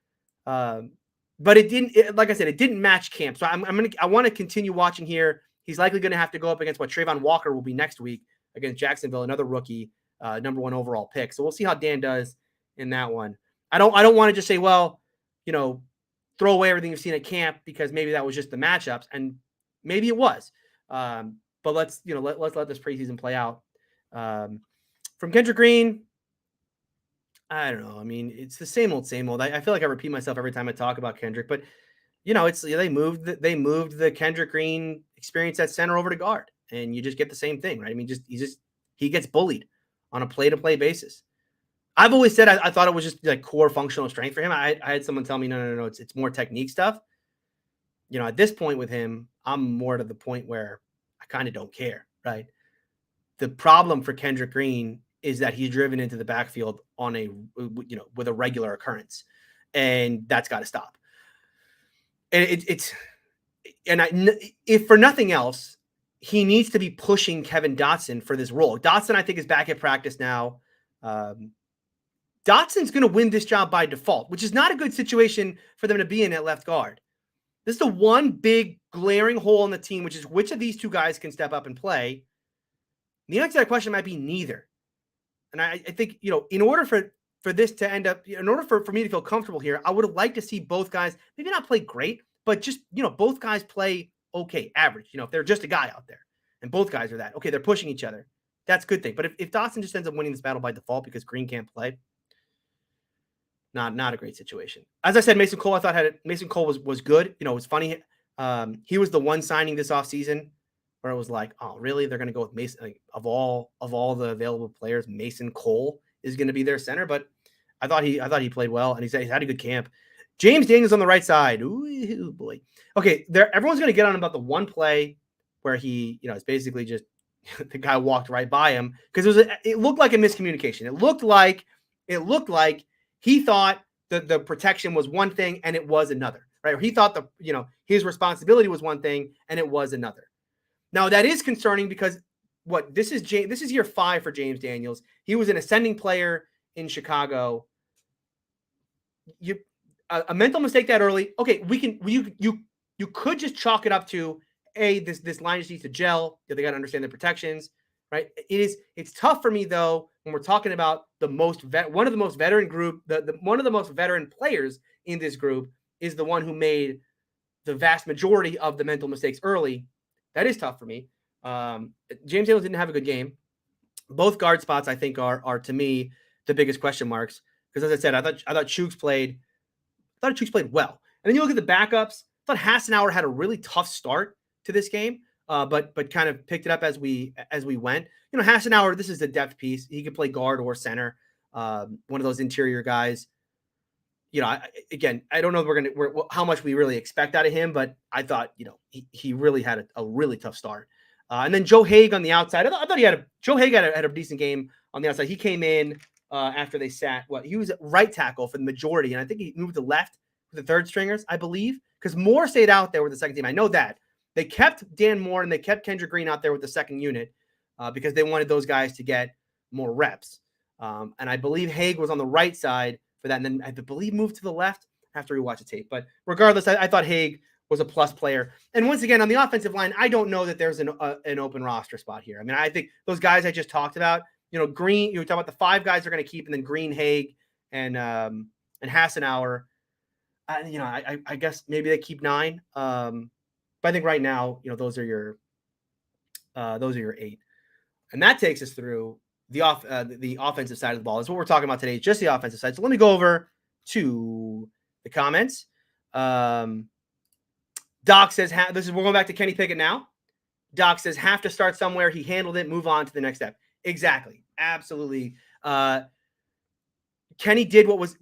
A: But it didn't, like I said, it didn't match camp. So I want to continue watching here. He's likely going to have to go up against what Trayvon Walker will be next week against Jacksonville, another rookie, number 1 overall pick. So we'll see how Dan does in that one. I don't want to just say, well, throw away everything you've seen at camp, because maybe that was just the matchups, and maybe it was. But let's let this preseason play out. From Kendrick Green, I don't know. I mean, it's the same old. I feel like I repeat myself every time I talk about Kendrick, but they moved the Kendrick Green experience at center over to guard, and you just get the same thing, right? I mean, he gets bullied on a play-to-play basis. I've always said I thought it was just like core functional strength for him. I had someone tell me, no, it's more technique stuff. At this point with him, I'm more to the point where I kind of don't care, right? The problem for Kendrick Green is that he's driven into the backfield on with a regular occurrence, and that's got to stop. And if for nothing else, he needs to be pushing Kevin Dotson for this role. Dotson, I think, is back at practice now. Dotson's going to win this job by default, which is not a good situation for them to be in at left guard. This is the one big glaring hole in the team, which is which of these two guys can step up and play. The answer to that question might be neither. And I think, in order for this to end up, in order for me to feel comfortable here, I would have liked to see both guys maybe not play great, but just, both guys play okay, average. If they're just a guy out there and both guys are that, okay, they're pushing each other. that's a good thing. But if Dotson just ends up winning this battle by default because Green can't play, not a great situation. As I said, Mason Cole, I thought Mason Cole was good. You know, it was funny. He was the one signing this offseason where it was like, oh, really? They're going to go with Mason, like, of all the available players, Mason Cole is going to be their center. But I thought he played well, and he's had a good camp. James Daniels on the right side. Ooh, boy. Okay, everyone's going to get on about the one play where he, you know, it's basically just the guy walked right by him because it looked like a miscommunication. It looked like he thought that the protection was one thing and it was another, right? Or he thought his responsibility was one thing and it was another. Now that is concerning because this is year 5 for James Daniels. He was an ascending player in Chicago. A mental mistake that early. Okay, you could just chalk it up to this line just needs to gel. They got to understand the protections, right? It's tough for me though when we're talking about one of the most veteran group, one of the most veteran players in this group is the one who made the vast majority of the mental mistakes early. That is tough for me. James Daniels didn't have a good game. Both guard spots I think are to me the biggest question marks because as I said, I thought Chuks played well. And then you look at the backups. I thought Hassenauer had a really tough start to this game, but kind of picked it up as we went. You know, Hassenauer, this is a depth piece. He could play guard or center. One of those interior guys. You know, I don't know if how much we really expect out of him, but I thought, you know, he really had a really tough start. And then Joe Haig on the outside. I thought Joe Haig had a decent game on the outside. He came in after they sat. He was at right tackle for the majority, and I think he moved to left for the third stringers, I believe, because Moore stayed out there with the second team. I know that. They kept Dan Moore and they kept Kendrick Green out there with the second unit because they wanted those guys to get more reps. And I believe Haig was on the right side for that. And then I believe moved to the left. I have to rewatch the tape. But regardless, I thought Haig was a plus player. And once again, on the offensive line, I don't know that there's an open roster spot here. I mean, I think those guys I just talked about, you know, Green, you talk about the 5 guys they're going to keep, and then Green, Haig, and Hassenauer. You know, I guess maybe they keep 9. But I think right now, you know, those are your 8, and that takes us through the offensive side of the ball. That's what we're talking about today, just the offensive side. So let me go over to the comments. Doc says, we're going back to Kenny Pickett now. Doc says, have to start somewhere. He handled it. Move on to the next step. Exactly. Absolutely. Kenny did what was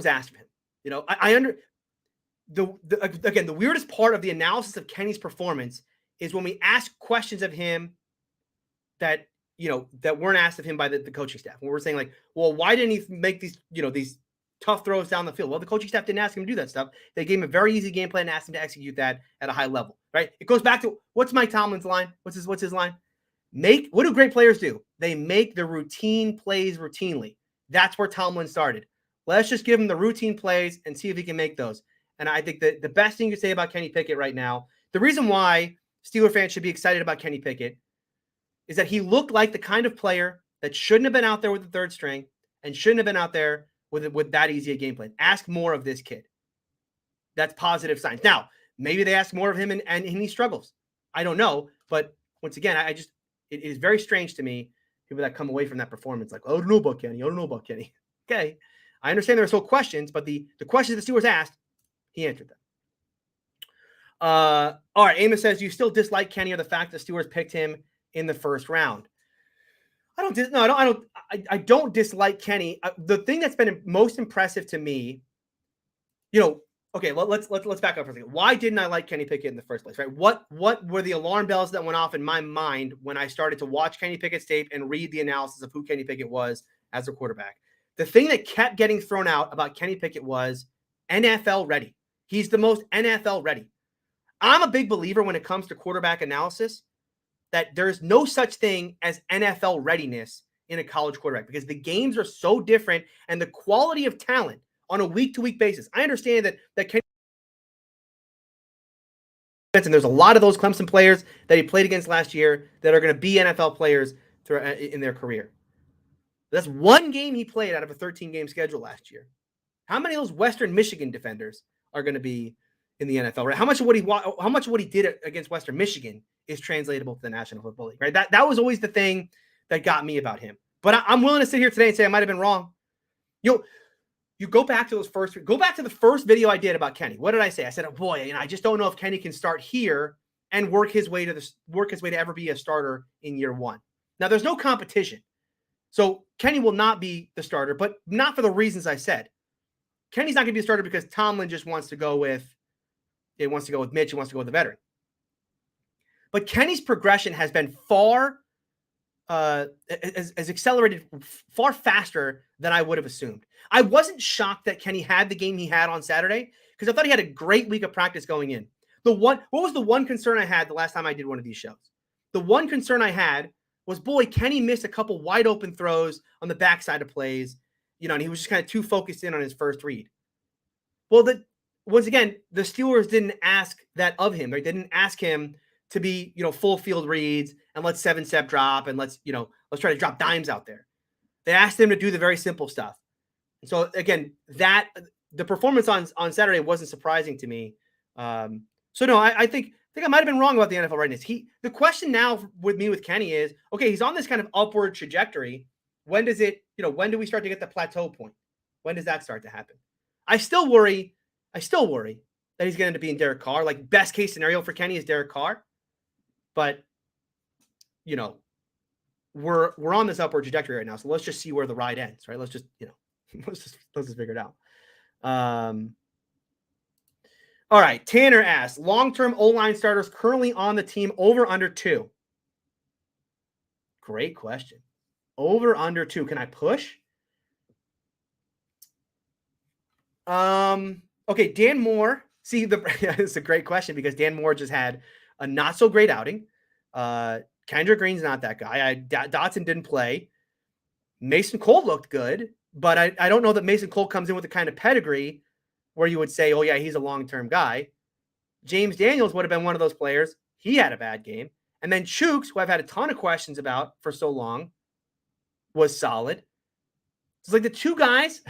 A: asked of him. You know, again, the weirdest part of the analysis of Kenny's performance is when we ask questions of him that weren't asked of him by the coaching staff. When we're saying like, well, why didn't he make these tough throws down the field? Well, the coaching staff didn't ask him to do that stuff. They gave him a very easy game plan and asked him to execute that at a high level, right? It goes back to what's Mike Tomlin's line? What's his line? What do great players do? They make the routine plays routinely. That's where Tomlin started. Let's just give him the routine plays and see if he can make those. And I think that the best thing you can say about Kenny Pickett right now, the reason why Steeler fans should be excited about Kenny Pickett is that he looked like the kind of player that shouldn't have been out there with the third string and shouldn't have been out there with that easy a game plan. Ask more of this kid. That's positive signs. Now, maybe they ask more of him and he struggles. I don't know. But once again, it is very strange to me, people that come away from that performance like, I don't know about Kenny. Okay. I understand there are still questions, but the questions the Steelers asked, he answered them. All right. Amos says, you still dislike Kenny or the fact that Steelers picked him in the first round? I don't dislike Kenny. The thing that's been most impressive to me, okay, let's back up for a second. Why didn't I like Kenny Pickett in the first place, right? What were the alarm bells that went off in my mind when I started to watch Kenny Pickett's tape and read the analysis of who Kenny Pickett was as a quarterback? The thing that kept getting thrown out about Kenny Pickett was NFL ready. He's the most NFL ready. I'm a big believer when it comes to quarterback analysis that there's no such thing as NFL readiness in a college quarterback because the games are so different and the quality of talent on a week-to-week basis. I understand that Kenny, and there's a lot of those Clemson players that he played against last year that are going to be NFL players in their career. That's one game he played out of a 13-game schedule last year. How many of those Western Michigan defenders are going to be in the NFL, right? How much of what he did against Western Michigan is translatable to the National Football League, right? That was always the thing that got me about him. But I'm willing to sit here today and say I might have been wrong. You go back to the first video I did about Kenny. What did I say? I said, oh boy, I just don't know if Kenny can start here and work his way to ever be a starter in year one. Now there's no competition. So Kenny will not be the starter, but not for the reasons I said. Kenny's not going to be a starter because Tomlin just wants to go with Mitch, he wants to go with the veteran. But Kenny's progression has been far as accelerated far faster than I would have assumed. I wasn't shocked that Kenny had the game he had on Saturday because I thought he had a great week of practice going in. What was the one concern I had the last time I did one of these shows? The one concern I had was, boy, Kenny missed a couple wide open throws on the backside of plays, and he was just kind of too focused in on his first read. Well, once again, the Steelers didn't ask that of him. They didn't ask him to be, full field reads and let's 7-step drop and let's try to drop dimes out there. They asked him to do the very simple stuff. And so again, the performance on Saturday wasn't surprising to me. So no, I think I might have been wrong about the NFL readiness. The question now with Kenny is, okay, he's on this kind of upward trajectory. When do we start to get the plateau point? When does that start to happen? I still worry that he's going to end up being Derek Carr. Like, best case scenario for Kenny is Derek Carr. But, we're on this upward trajectory right now. So let's just see where the ride ends, right? Let's just, let's just figure it out. All right. Tanner asks, long-term O-line starters currently on the team, over under 2. Great question. Over under 2. Can I push? Okay. Dan Moore. See, it's a great question because Dan Moore just had a not so great outing. Kendrick Green's not that guy. Dotson didn't play. Mason Cole looked good, but I don't know that Mason Cole comes in with the kind of pedigree where you would say, oh yeah, he's a long-term guy. James Daniels would have been one of those players. He had a bad game. And then Chooks, who I've had a ton of questions about for so long, was solid. It's like the two guys,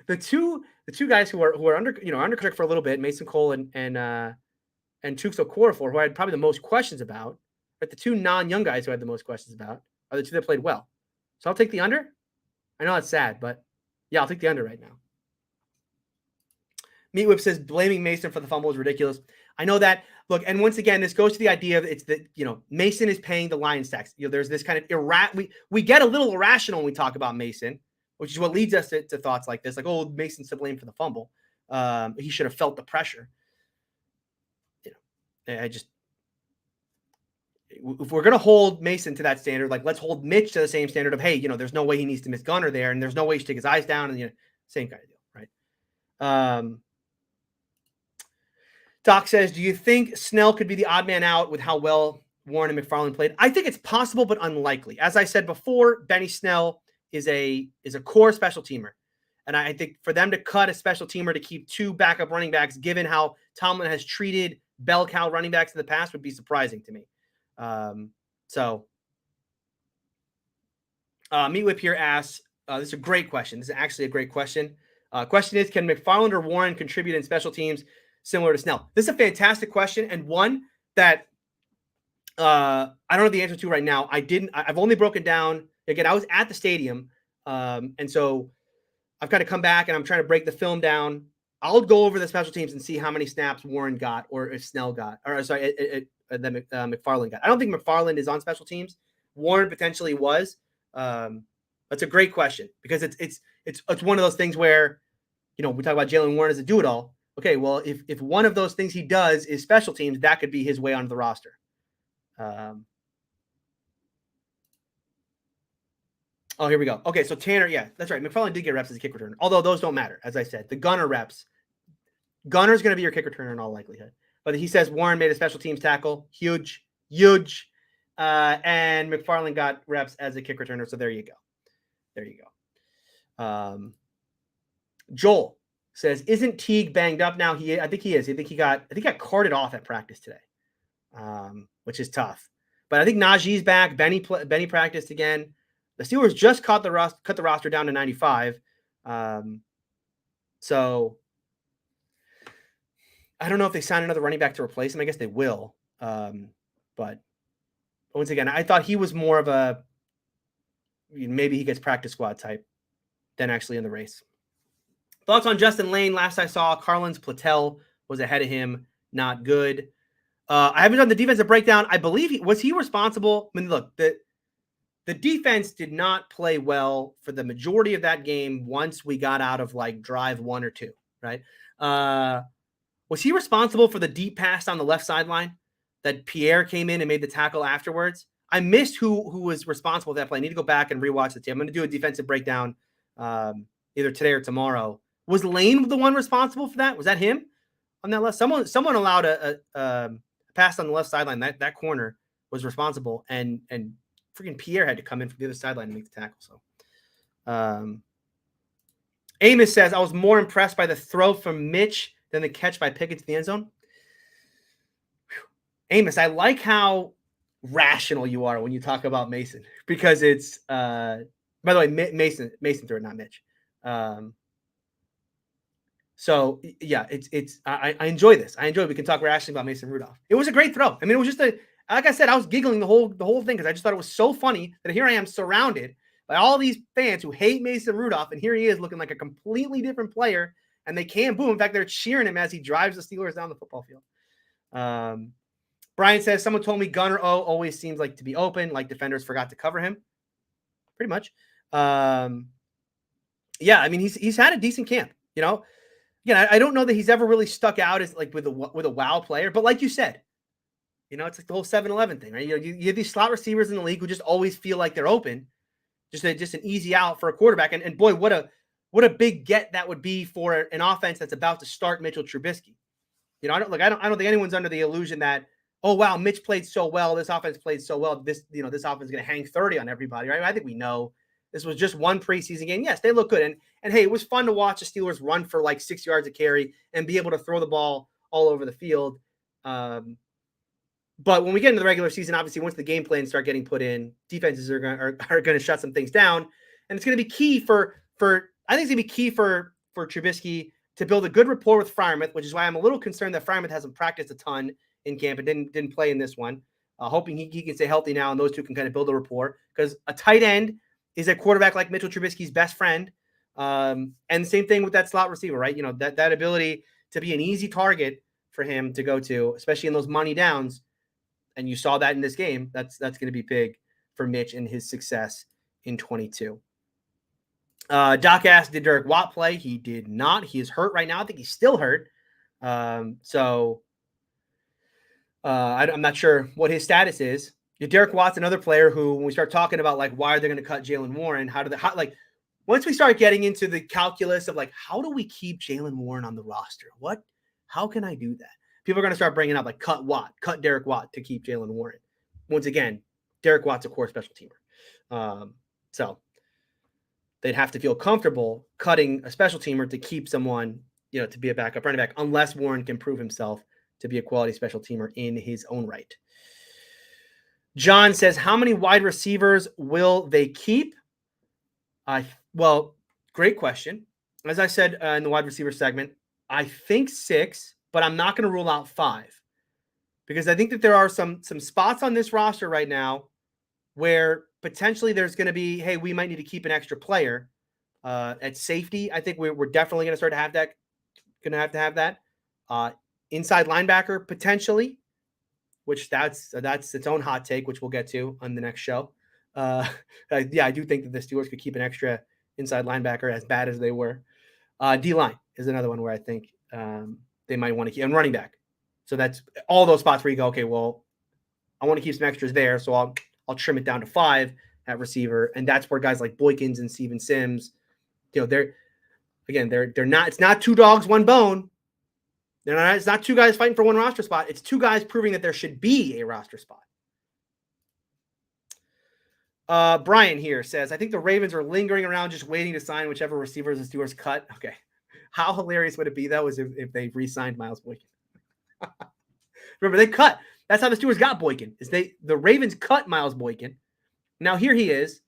A: the two guys who are under contract for a little bit, Mason Cole and Chooks Okorafor, who I had probably the most questions about, but the two non-young guys who I had the most questions about are the two that played well. So I'll take the under. I know it's sad, but yeah, I'll take the under right now. Meat Whip says blaming Mason for the fumble is ridiculous. I know that. Look, and once again, this goes to the idea of Mason is paying the Lions tax. There's this kind of we get a little irrational when we talk about Mason, which is what leads us to thoughts like this, like, oh, Mason's to blame for the fumble. He should have felt the pressure. If we're going to hold Mason to that standard, like, let's hold Mitch to the same standard of, hey, there's no way he needs to miss Gunner there, and there's no way he should take his eyes down, and same kind of deal, right? Doc says, do you think Snell could be the odd man out with how well Warren and McFarland played? I think it's possible, but unlikely. As I said before, Benny Snell is a core special teamer. And I think for them to cut a special teamer to keep 2 backup running backs, given how Tomlin has treated bell cow running backs in the past, would be surprising to me. Meat Whip here asks, this is a great question. This is actually a great question. Question is, can McFarland or Warren contribute in special teams similar to Snell? This is a fantastic question, and one that I don't know the answer to right now. I've only broken down, again, I was at the stadium, and so I've kind of come back and I'm trying to break the film down. I'll go over the special teams and see how many snaps Warren got, or if Snell got, or sorry, McFarland got. I don't think McFarland is on special teams. Warren potentially was. That's a great question because it's one of those things where, we talk about Jaylen Warren as a do-it-all. Okay, well, if one of those things he does is special teams, that could be his way onto the roster. Oh, here we go. Okay, so Tanner, yeah, that's right. McFarland did get reps as a kick returner, although those don't matter. As I said, the Gunner reps. Gunner's going to be your kick returner in all likelihood. But he says Warren made a special teams tackle. Huge. And McFarland got reps as a kick returner. So there you go. Joel says, isn't Teague banged up now? I think he is. I think he got carted off at practice today, which is tough. But I think Najee's back. Benny practiced again. The Steelers just cut the roster down to 95. So I don't know if they sign another running back to replace him. I guess they will. But once again, I thought he was more of a maybe he gets practice squad type than actually in the race. Thoughts on Justin Lane? Last I saw, Carlin's Platel was ahead of him. Not good. I haven't done the defensive breakdown. I believe was he responsible? I mean, look, the defense did not play well for the majority of that game once we got out of like drive 1 or 2, right? Was he responsible for the deep pass on the left sideline that Pierre came in and made the tackle afterwards? I missed who was responsible for that play. I need to go back and rewatch the tape. I'm going to do a defensive breakdown either today or tomorrow. Was Lane the one responsible for that? Was that him on that left? Someone allowed a pass on the left sideline. That corner was responsible, and freaking Pierre had to come in from the other sideline and make the tackle. So, Amos says, I was more impressed by the throw from Mitch than the catch by Pickett to the end zone. Whew. Amos, I like how rational you are when you talk about Mason, because it's by the way, Mason threw it, not Mitch. So yeah, I enjoy this. I enjoy it. We can talk rationally about Mason Rudolph. It was a great throw. I mean, it was just like I said, I was giggling the whole thing because I just thought it was so funny that here I am surrounded by all these fans who hate Mason Rudolph, and here he is looking like a completely different player, and they can't boo. In fact, they're cheering him as he drives the Steelers down the football field. Brian says, someone told me Gunner O always seems like to be open, like defenders forgot to cover him. Pretty much. Yeah, I mean, he's had a decent camp, you know. Again, I don't know that he's ever really stuck out as like with a wow player, but like you said, you know, it's like the whole 7-Eleven thing, right? You have these slot receivers in the league who just always feel like they're open, just an easy out for a quarterback. And boy, what a big get that would be for an offense that's about to start Mitchell Trubisky. You know, I don't think anyone's under the illusion that, oh wow, Mitch played so well, this offense played so well, this offense is going to hang 30 on everybody, right? I think we know this was just one preseason game. Yes, they look good. And hey, it was fun to watch the Steelers run for like 6 yards of carry and be able to throw the ball all over the field. But when we get into the regular season, obviously, once the game plans start getting put in, defenses are going to shut some things down. And it's going to be key for I think it's going to be key for Trubisky to build a good rapport with Freiermuth, which is why I'm a little concerned that Freiermuth hasn't practiced a ton in camp and didn't play in this one. Hoping he can stay healthy now, and those two can kind of build a rapport, because a tight end is a quarterback like Mitchell Trubisky's best friend. And the same thing with that slot receiver, right? You know, that ability to be an easy target for him to go to, especially in those money downs. And you saw that in this game. That's going to be big for Mitch and his success in 22. Doc asked, did Derek Watt play? He did not. He is hurt right now. I think he's still hurt. So I'm not sure what his status is. Derek Watt's another player who, when we start talking about like why are they going to cut Jaylen Warren, once we start getting into the calculus of like how do we keep Jaylen Warren on the roster? How can I do that? People are going to start bringing up like cut Derek Watt to keep Jaylen Warren. Once again, Derek Watt's a core special teamer, so they'd have to feel comfortable cutting a special teamer to keep someone, you know, to be a backup running back, unless Warren can prove himself to be a quality special teamer in his own right. John says, how many wide receivers will they keep? Well, great question. As I said in the wide receiver segment, I think 6, but I'm not going to rule out 5, because I think that there are some spots on this roster right now where potentially there's going to be, hey, we might need to keep an extra player at safety. I think we're definitely going to start to have that. Going to have that inside linebacker potentially, which that's its own hot take, which we'll get to on the next show. Yeah, I do think that the Steelers could keep an extra inside linebacker, as bad as they were. D-line is another one where I think they might want to keep, and running back. So that's all those spots where you go, okay, well, I want to keep some extras there, so I'll trim it down to 5 at receiver, and that's where guys like Boykins and Steven Sims, you know, they're not. It's not 2 dogs, 1 bone. It's not 2 guys fighting for 1 roster spot. It's 2 guys proving that there should be a roster spot. Brian here says, I think the Ravens are lingering around just waiting to sign whichever receivers the Steelers cut. Okay. How hilarious would it be, though, is if they re-signed Miles Boykin? Remember, they cut. That's how the Steelers got Boykin. The Ravens cut Miles Boykin. Now here he is,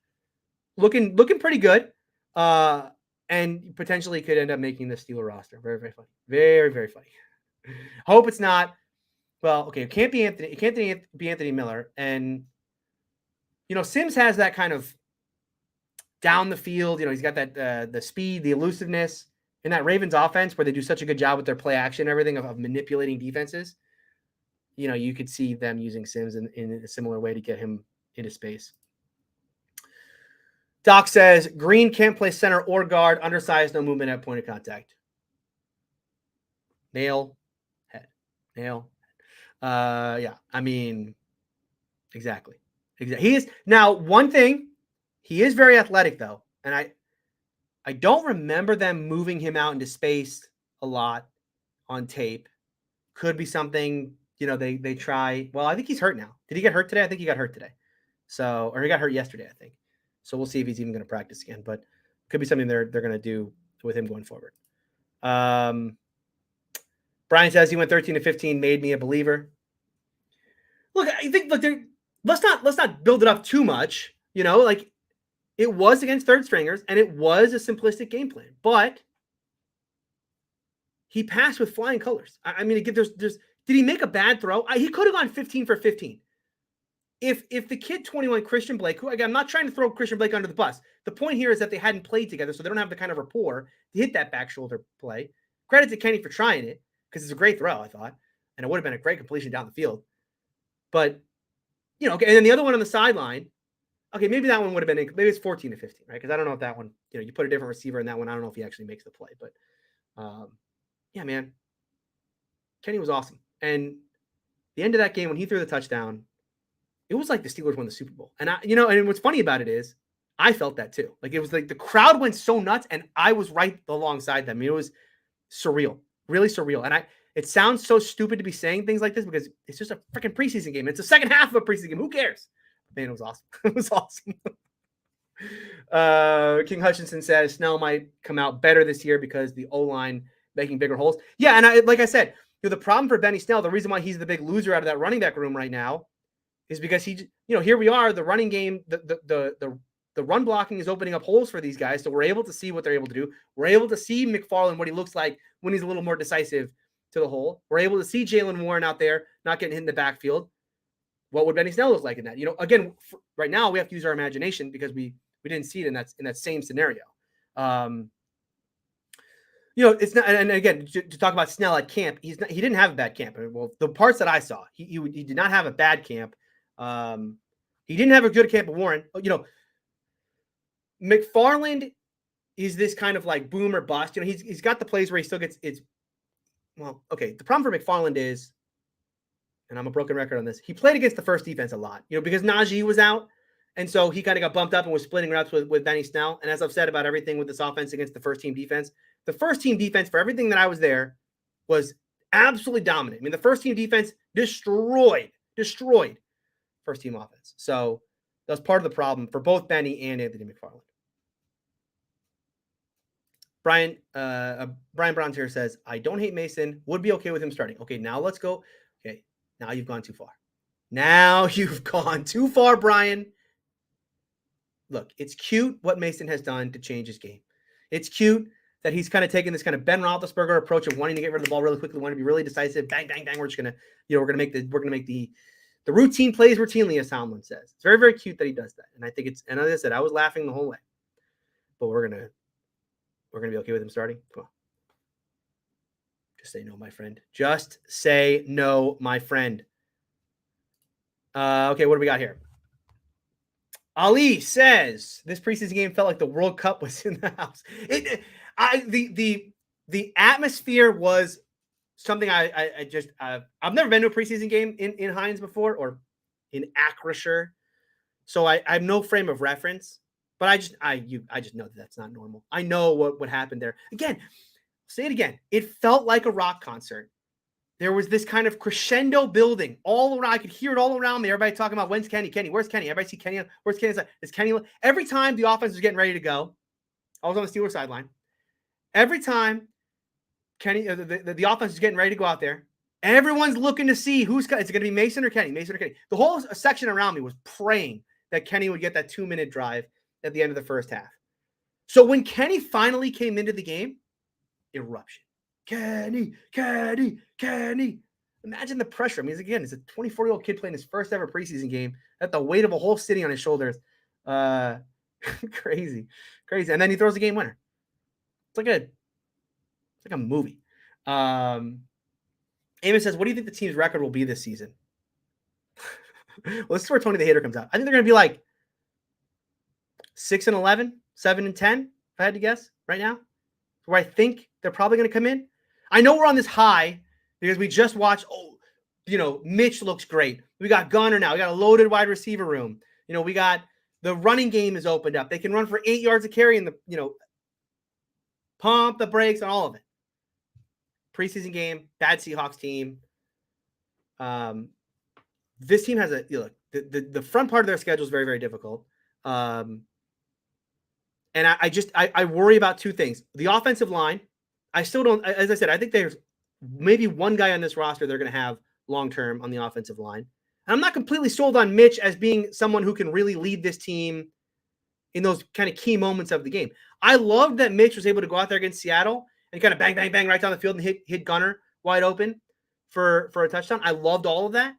A: looking pretty good, and potentially could end up making the Steeler roster. Very, very funny. Very, very funny. Hope it's not. Well, okay, it can't be Anthony. It can't be Anthony Miller. And, you know, Sims has that kind of down the field. He's got that the speed, the elusiveness in that Ravens offense where they do such a good job with their play action and everything of manipulating defenses. You could see them using Sims in a similar way to get him into space. Doc says, Green can't play center or guard, undersized, no movement at point of contact. Nail, head. Nail. Yeah, I mean, exactly. He is, now, one thing, he is very athletic, though, and I don't remember them moving him out into space a lot on tape. Could be something, they try. Well, I think he's hurt now. Did he get hurt today? I think he got hurt today. So, or he got hurt yesterday, I think. So we'll see if he's even going to practice again, but could be something they're going to do with him going forward. Brian says he went 13-15, made me a believer. Look, I think let's not build it up too much. Like it was against third stringers and it was a simplistic game plan, but he passed with flying colors. I mean, again, did he make a bad throw? He could have gone 15 for 15. If the kid 21, Christian Blake, who, again, I'm not trying to throw Christian Blake under the bus. The point here is that they hadn't played together, so they don't have the kind of rapport to hit that back shoulder play. Credit to Kenny for trying it, because it's a great throw, I thought. And it would have been a great completion down the field. But, okay, and then the other one on the sideline, okay, maybe that one would have been, maybe it's 14-15, right? Because I don't know if that one, you put a different receiver in that one. I don't know if he actually makes the play. But, yeah, man, Kenny was awesome. And the end of that game, when he threw the touchdown, it was like the Steelers won the Super Bowl. And and what's funny about it is I felt that too. Like it was like the crowd went so nuts and I was right alongside them. It was surreal, really surreal. And it sounds so stupid to be saying things like this because it's just a freaking preseason game. It's the second half of a preseason game. Who cares? Man, it was awesome. It was awesome. King Hutchinson says Snell might come out better this year because the O-line making bigger holes. Yeah, and like I said, the problem for Benny Snell, the reason why he's the big loser out of that running back room right now is because here we are, the running game, the run blocking is opening up holes for these guys. So we're able to see what they're able to do. We're able to see McFarland, what he looks like when he's a little more decisive to the hole. We're able to see Jaylen Warren out there, not getting hit in the backfield. What would Benny Snell look like in that? Again, right now we have to use our imagination because we didn't see it in that same scenario. It's not, and again, to talk about Snell at camp, he didn't have a bad camp. Well, the parts that I saw, he did not have a bad camp. He didn't have a good camp of Warren. McFarland is this kind of like boom or bust. He's got the plays where he still gets okay. The problem for McFarland is, and I'm a broken record on this, he played against the first defense a lot, because Najee was out. And so he kind of got bumped up and was splitting routes with Benny Snell. And as I've said about everything with this offense against the first team defense, the first team defense for everything that I was there was absolutely dominant. I mean, the first team defense destroyed first team offense. So that was part of the problem for both Benny and Anthony McFarland. Brian Browns here says, I don't hate Mason. Would be okay with him starting. Okay, now let's go. Okay, now you've gone too far. Brian. Look, it's cute what Mason has done to change his game. It's cute that he's kind of taken this kind of Ben Roethlisberger approach of wanting to get rid of the ball really quickly, wanting to be really decisive. Bang, bang, bang. We're just gonna, we're gonna make the routine plays routinely, as Tomlin says. It's very, very cute that he does that, and I think and as I said, I was laughing the whole way. But we're gonna be okay with him starting. Come on, just say no, my friend. Just say no, my friend. Okay, what do we got here? Ali says this preseason game felt like the World Cup was in the house. The atmosphere was something I've never been to a preseason game in Hines before or in Acrisure, so I have no frame of reference. But I just know that that's not normal. I know what happened there. Again, say it again. It felt like a rock concert. There was this kind of crescendo building all around. I could hear it all around me. Everybody talking about when's Kenny? Kenny, where's Kenny? Everybody see Kenny? Where's Kenny? Is Kenny? Every time the offense was getting ready to go, I was on the Steelers sideline. Every time Kenny, the offense is getting ready to go out there, everyone's looking to see is it going to be Mason or Kenny? Mason or Kenny? The whole section around me was praying that Kenny would get that 2-minute drive at the end of the first half. So when Kenny finally came into the game, eruption. Kenny. Imagine the pressure. I mean, again, he's a 24-year-old kid playing his first ever preseason game at the weight of a whole city on his shoulders. Crazy. And then he throws a game winner. It's like a movie. Amos says, what do you think the team's record will be this season? Well, this is where Tony the Hater comes out. I think they're going to be like 6-11, 7-10, if I had to guess right now. Where I think they're probably going to come in. I know we're on this high because we just watched, Mitch looks great. We got Gunner now. We got a loaded wide receiver room. We got the running game is opened up. They can run for 8 yards of carry and pump the brakes on all of it. Preseason game, bad Seahawks team. This team has the front part of their schedule is very, very difficult. And I worry about two things. The offensive line, I still don't, as I said, I think there's maybe one guy on this roster they're going to have long-term on the offensive line. And I'm not completely sold on Mitch as being someone who can really lead this team in those kind of key moments of the game. I loved that Mitch was able to go out there against Seattle and kind of bang, bang, bang right down the field and hit Gunner wide open for a touchdown. I loved all of that.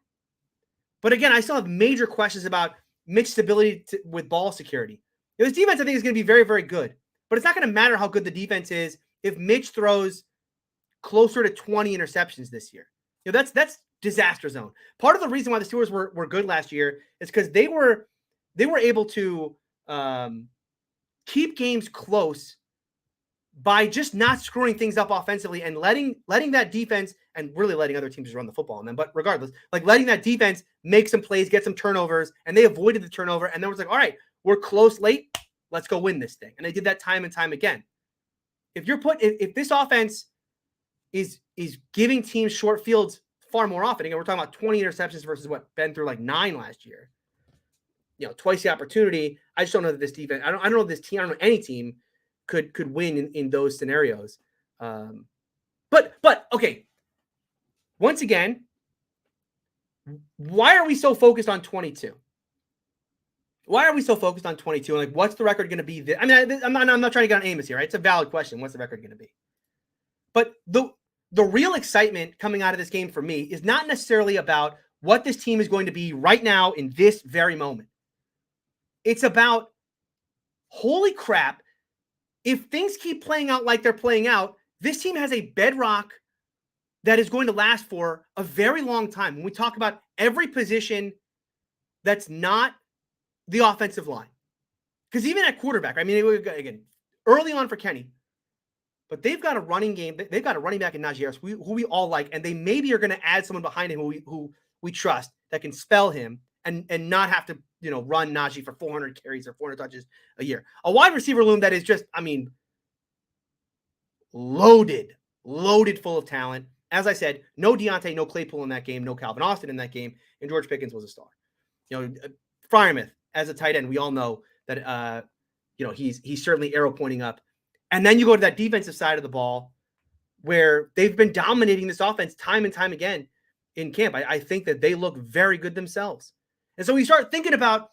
A: But again, I still have major questions about Mitch's ability with ball security. This defense, I think, is going to be very, very good. But it's not going to matter how good the defense is if Mitch throws closer to 20 interceptions this year. That's disaster zone. Part of the reason why the Steelers were good last year is because they were able to keep games close by just not screwing things up offensively and letting that defense and really letting other teams just run the football on them. But regardless, like letting that defense make some plays, get some turnovers, and they avoided the turnover. And then it was like, all right, we're close late. Let's go win this thing. And they did that time and time again. If this offense is giving teams short fields far more often, again, we're talking about 20 interceptions versus what Ben threw like 9 last year. Twice the opportunity. I just don't know that this defense. I don't know this team. I don't know any team could win in those scenarios. But okay. Once again, why are we so focused on 22? Why are we so focused on 22? And like, what's the record going to be? I'm not trying to get on Amos here. Right? It's a valid question. What's the record going to be? But the real excitement coming out of this game for me is not necessarily about what this team is going to be right now in this very moment. It's about, holy crap, if things keep playing out like they're playing out, this team has a bedrock that is going to last for a very long time. When we talk about every position that's not the offensive line. Because even at quarterback, I mean, again, early on for Kenny, but they've got a running game. They've got a running back in Najee Harris, who we all like, and they maybe are going to add someone behind him who we trust that can spell him and not have to run Najee for 400 carries or 400 touches a year. A wide receiver room that is just, loaded full of talent. As I said, no Deontay, no Claypool in that game, no Calvin Austin in that game, and George Pickens was a star. Freiermuth as a tight end, we all know that he's certainly arrow pointing up. And then you go to that defensive side of the ball where they've been dominating this offense time and time again in camp. I think that they look very good themselves. And so we start thinking about,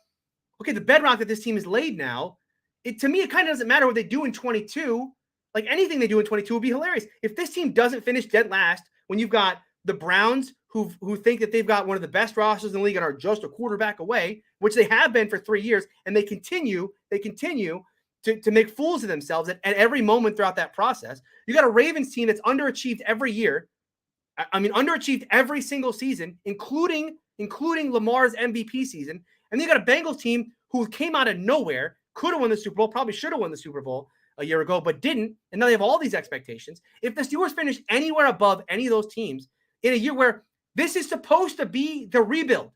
A: okay, the bedrock that this team is laid now, to me, it kind of doesn't matter what they do in 22. Like anything they do in 22 would be hilarious. If this team doesn't finish dead last, when you've got the Browns who think that they've got one of the best rosters in the league and are just a quarterback away, which they have been for 3 years, and they continue to make fools of themselves at every moment throughout that process. You got a Ravens team that's underachieved every year. Underachieved every single season, including Lamar's MVP season. And then you got a Bengals team who came out of nowhere, could have won the Super Bowl, probably should have won the Super Bowl a year ago, but didn't. And now they have all these expectations. If the Steelers finish anywhere above any of those teams in a year where this is supposed to be the rebuild,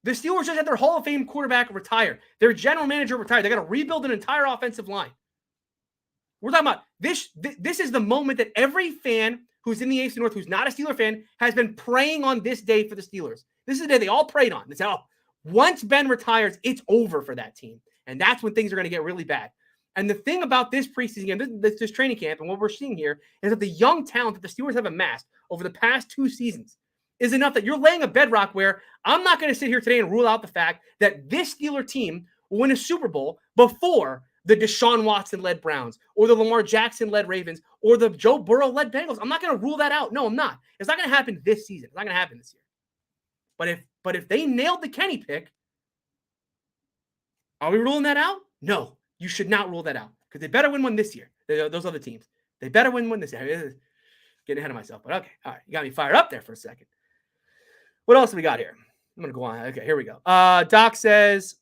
A: the Steelers just had their Hall of Fame quarterback retire. Their general manager retired. They got to rebuild an entire offensive line. We're talking about this. This is the moment that every fan who's in the AFC North, who's not a Steeler fan, has been praying on this day for the Steelers. This is the day they all prayed on. They said, once Ben retires, it's over for that team. And that's when things are going to get really bad. And the thing about this preseason game, this training camp, and what we're seeing here is that the young talent that the Steelers have amassed over the past 2 seasons is enough that you're laying a bedrock where I'm not going to sit here today and rule out the fact that this Steeler team will win a Super Bowl before the Deshaun Watson-led Browns or the Lamar Jackson-led Ravens or the Joe Burrow-led Bengals. I'm not going to rule that out. No, I'm not. It's not going to happen this season. It's not going to happen this year. But if they nailed the Kenny pick, Are we ruling that out? No, you should not rule that out because they better win one this year. Those other teams, they better win one this year. Getting ahead of myself, but okay. All right, you got me fired up there for a second. What else do we got here? I'm going to go on. Okay, here we go. Doc says,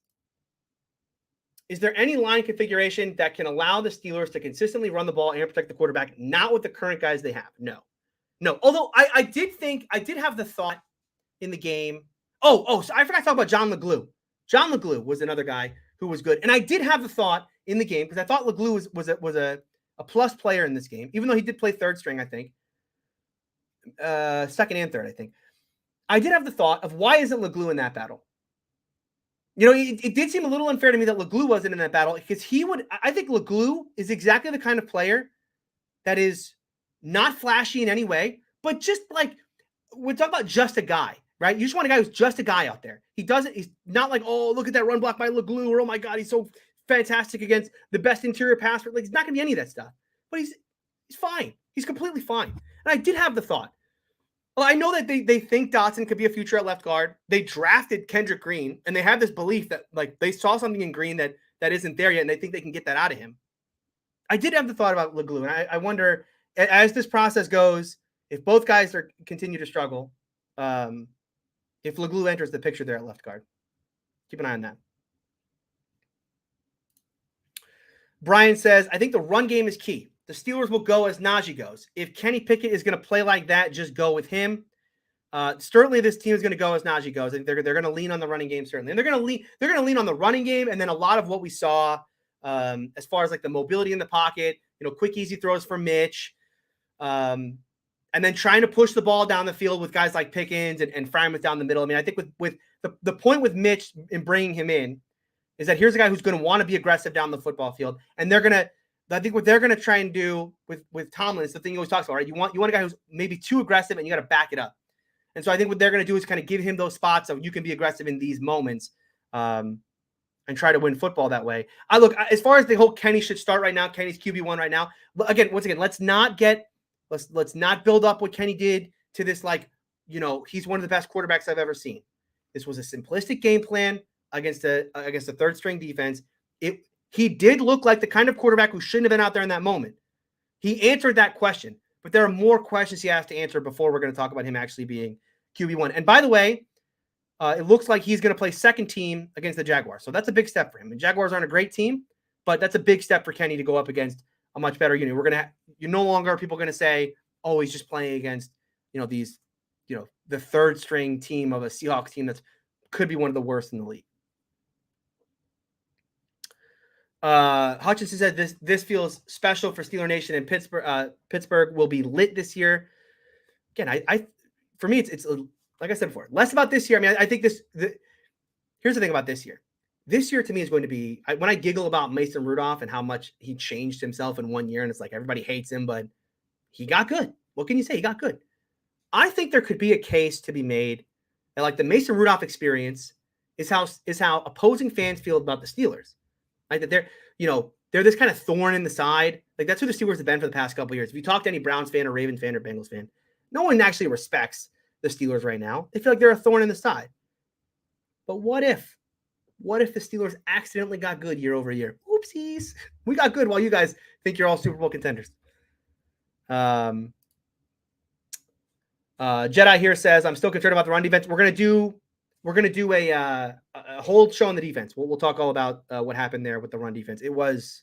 A: is there any line configuration that can allow the Steelers to consistently run the ball and protect the quarterback, not with the current guys they have? No. Although I did have the thought in the game. So I forgot to talk about John LeGlue. John LeGlue was another guy who was good. And I did have the thought in the game because I thought LeGlue was a plus player in this game, even though he did play third string, I think. Second and third, I think. I did have the thought of why isn't LeGlue in that battle? It did seem a little unfair to me that LeGlue wasn't in that battle because I think LeGlue is exactly the kind of player that is not flashy in any way, but just like, we're talking about just a guy, right? You just want a guy who's just a guy out there. He's not like, oh, look at that run block by LeGlue, or oh my God, he's so fantastic against the best interior passer. Like, he's not going to be any of that stuff, but he's fine. He's completely fine. And I did have the thought. Well, I know that they think Dotson could be a future at left guard. They drafted Kendrick Green, and they have this belief that like they saw something in Green that isn't there yet, and they think they can get that out of him. I did have the thought about LeGlue, and I wonder, as this process goes, if both guys continue to struggle, if LeGlue enters the picture there at left guard. Keep an eye on that. Brian says, I think the run game is key. The Steelers will go as Najee goes. If Kenny Pickett is going to play like that, just go with him. Certainly, this team is going to go as Najee goes. They're going to lean on the running game, certainly, and they're going to lean on the running game, and then a lot of what we saw as far as like the mobility in the pocket, quick, easy throws for Mitch, and then trying to push the ball down the field with guys like Pickens and Freiermuth down the middle. I mean, I think with the point with Mitch in bringing him in is that here's a guy who's going to want to be aggressive down the football field, and I think what they're going to try and do with Tomlin is the thing he always talks about, right? You want a guy who's maybe too aggressive, and you got to back it up. And so I think what they're going to do is kind of give him those spots so you can be aggressive in these moments and try to win football that way. Look, as far as the whole Kenny should start right now, Kenny's QB1 right now. Once again, let's not build up what Kenny did to this he's one of the best quarterbacks I've ever seen. This was a simplistic game plan against a third string defense. He did look like the kind of quarterback who shouldn't have been out there in that moment. He answered that question, but there are more questions he has to answer before we're going to talk about him actually being QB1. And by the way, it looks like he's going to play second team against the Jaguars. So that's a big step for him. The Jaguars aren't a great team, but that's a big step for Kenny to go up against a much better unit. You're no longer people going to say, oh, he's just playing against, the third string team of a Seahawks team that could be one of the worst in the league. Hutchinson said this feels special for Steeler Nation, and Pittsburgh will be lit this year. Again, for me, it's like I said before, less about this year. I mean, I think here's the thing about this year. This year to me is going to be, when I giggle about Mason Rudolph and how much he changed himself in 1 year, and it's like everybody hates him, but he got good. What can you say? He got good. I think there could be a case to be made that like the Mason Rudolph experience is how opposing fans feel about the Steelers. Like that they're this kind of thorn in the side. Like that's who the Steelers have been for the past couple of years. If you talk to any Browns fan or Ravens fan or Bengals fan, no one actually respects the Steelers right now. They feel like they're a thorn in the side. But what if the Steelers accidentally got good year over year? Oopsies. We got good while you guys think you're all Super Bowl contenders. Jedi here says, I'm still concerned about the run defense. We're gonna do a whole show on the defense. We'll talk all about what happened there with the run defense. It was,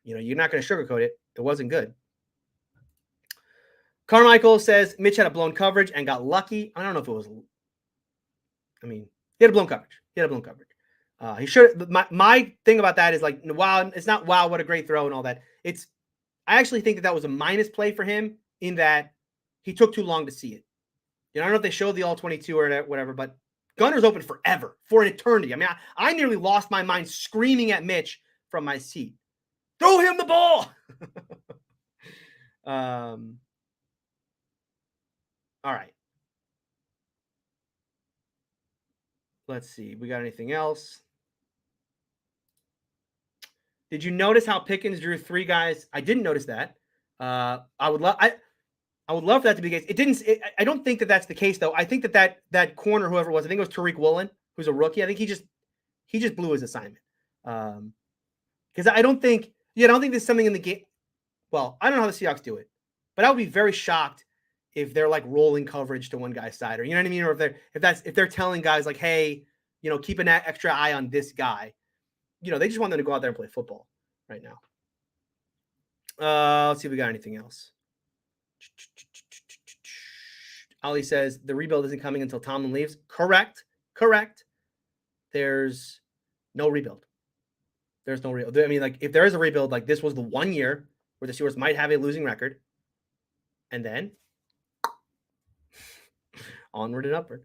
A: you're not going to sugarcoat it. It wasn't good. Carmichael says Mitch had a blown coverage and got lucky. I don't know if it was. I mean, he had a blown coverage. He should. My thing about that is like, wow, it's not wow, what a great throw and all that. I actually think that was a minus play for him in that he took too long to see it. I don't know if they showed the all 22 or whatever, but Gunner's open forever, for an eternity. I mean, I nearly lost my mind screaming at Mitch from my seat. Throw him the ball. All right. Let's see. We got anything else? Did you notice how Pickens drew 3 guys? I didn't notice that. I would love for that to be the case. It didn't. I don't think that that's the case, though. I think that corner, whoever it was, I think it was Tariq Woolen, who's a rookie. I think he just blew his assignment. Because I don't think there's something in the game. Well, I don't know how the Seahawks do it, but I would be very shocked if they're like rolling coverage to one guy's side, or you know what I mean, or if they're telling guys like, hey, keep an extra eye on this guy. They just want them to go out there and play football right now. Let's see if we got anything else. Ali says the rebuild isn't coming until Tomlin leaves. Correct. There's no rebuild. There's no rebuild. I mean, like, if there is a rebuild, like, this was the 1 year where the Steelers might have a losing record, and then onward and upward.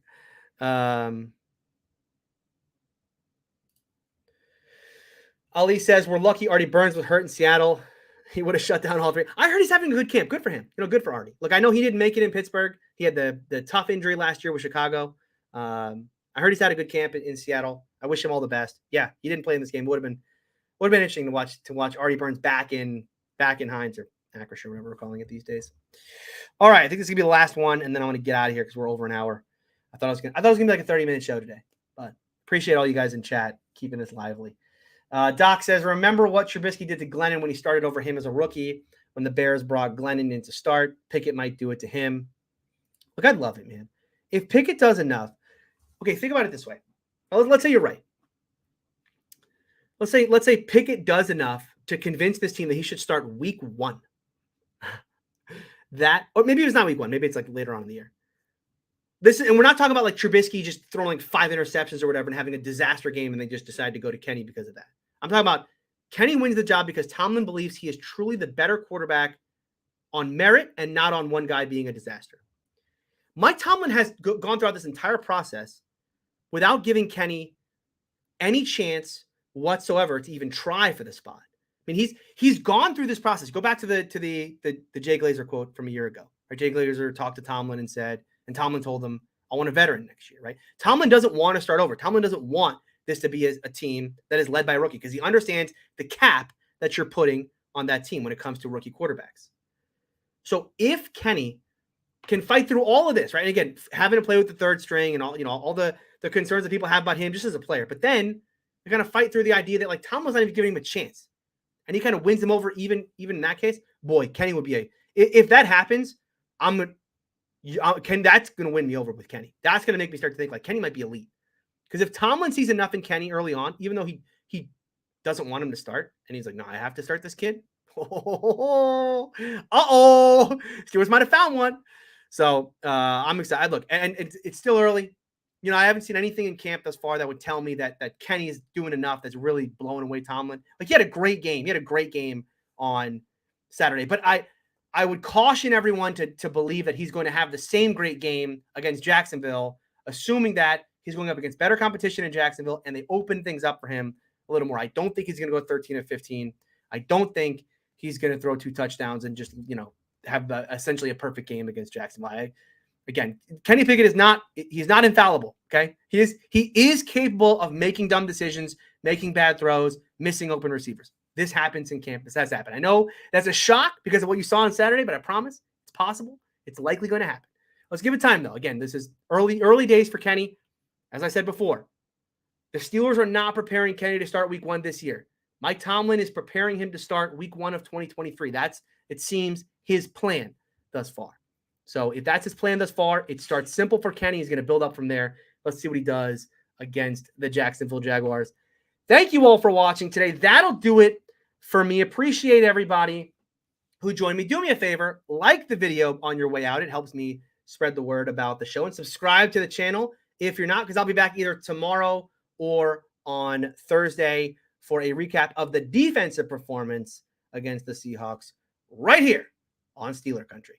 A: Ali says we're lucky Artie Burns was hurt in Seattle. He would have shut down all three. I heard he's having a good camp. Good for him. Good for Artie. Look, I know he didn't make it in Pittsburgh. He had the tough injury last year with Chicago. I heard he's had a good camp in Seattle. I wish him all the best. Yeah, he didn't play in this game. It would have been interesting to watch Artie Burns back in Hines or Acrisure, whatever we're calling it these days. All right, I think this is gonna be the last one, and then I want to get out of here because we're over an hour. I thought it was gonna be like a 30-minute show today, but appreciate all you guys in chat keeping this lively. Doc says, remember what Trubisky did to Glennon when he started over him as a rookie when the Bears brought Glennon in to start. Pickett might do it to him. Look, I'd love it, man. If Pickett does enough, okay, think about it this way. Let's say you're right. Let's say Pickett does enough to convince this team that he should start week 1. Or maybe it's not week 1. Maybe it's like later on in the year. And we're not talking about like Trubisky just throwing like 5 interceptions or whatever and having a disaster game and they just decide to go to Kenny because of that. I'm talking about Kenny wins the job because Tomlin believes he is truly the better quarterback on merit and not on one guy being a disaster. Mike Tomlin has gone throughout this entire process without giving Kenny any chance whatsoever to even try for the spot. I mean, he's gone through this process. Go back to the Jay Glazer quote from a year ago. Right? Jay Glazer talked to Tomlin and Tomlin told him, I want a veteran next year, right? Tomlin doesn't want to start over. Tomlin doesn't want this to be a team that is led by a rookie because he understands the cap that you're putting on that team when it comes to rookie quarterbacks. So if Kenny can fight through all of this, right? And again, having to play with the third string and all the concerns that people have about him just as a player, but then you're going to fight through the idea that like Tomlin's not even giving him a chance and he kind of wins him over even in that case. Boy, Kenny would be if that happens, that's going to win me over with Kenny. That's going to make me start to think like Kenny might be elite. Because if Tomlin sees enough in Kenny early on, even though he doesn't want him to start, and he's like, no, I have to start this kid. Steelers might have found one. So I'm excited. Look, and it's still early. I haven't seen anything in camp thus far that would tell me that Kenny is doing enough that's really blowing away Tomlin. Like, he had a great game. He had a great game on Saturday. But I would caution everyone to believe that he's going to have the same great game against Jacksonville, assuming that he's going up against better competition in Jacksonville and they open things up for him a little more. I don't think he's going to go 13 or 15. I don't think he's going to throw 2 touchdowns and just, have essentially a perfect game against Jacksonville. Again, Kenny Pickett he's not infallible. Okay. He is capable of making dumb decisions, making bad throws, missing open receivers. This happens in camp. This has happened. I know that's a shock because of what you saw on Saturday, but I promise it's possible. It's likely going to happen. Let's give it time though. Again, this is early days for Kenny. As I said before, the Steelers are not preparing Kenny to start week 1 this year. Mike Tomlin is preparing him to start week 1 of 2023. That's, it seems, his plan thus far. So if that's his plan thus far, it starts simple for Kenny. He's going to build up from there. Let's see what he does against the Jacksonville Jaguars. Thank you all for watching today. That'll do it for me. Appreciate everybody who joined me. Do me a favor, like the video on your way out. It helps me spread the word about the show, and subscribe to the channel if you're not, because I'll be back either tomorrow or on Thursday for a recap of the defensive performance against the Seahawks right here on Steeler Country.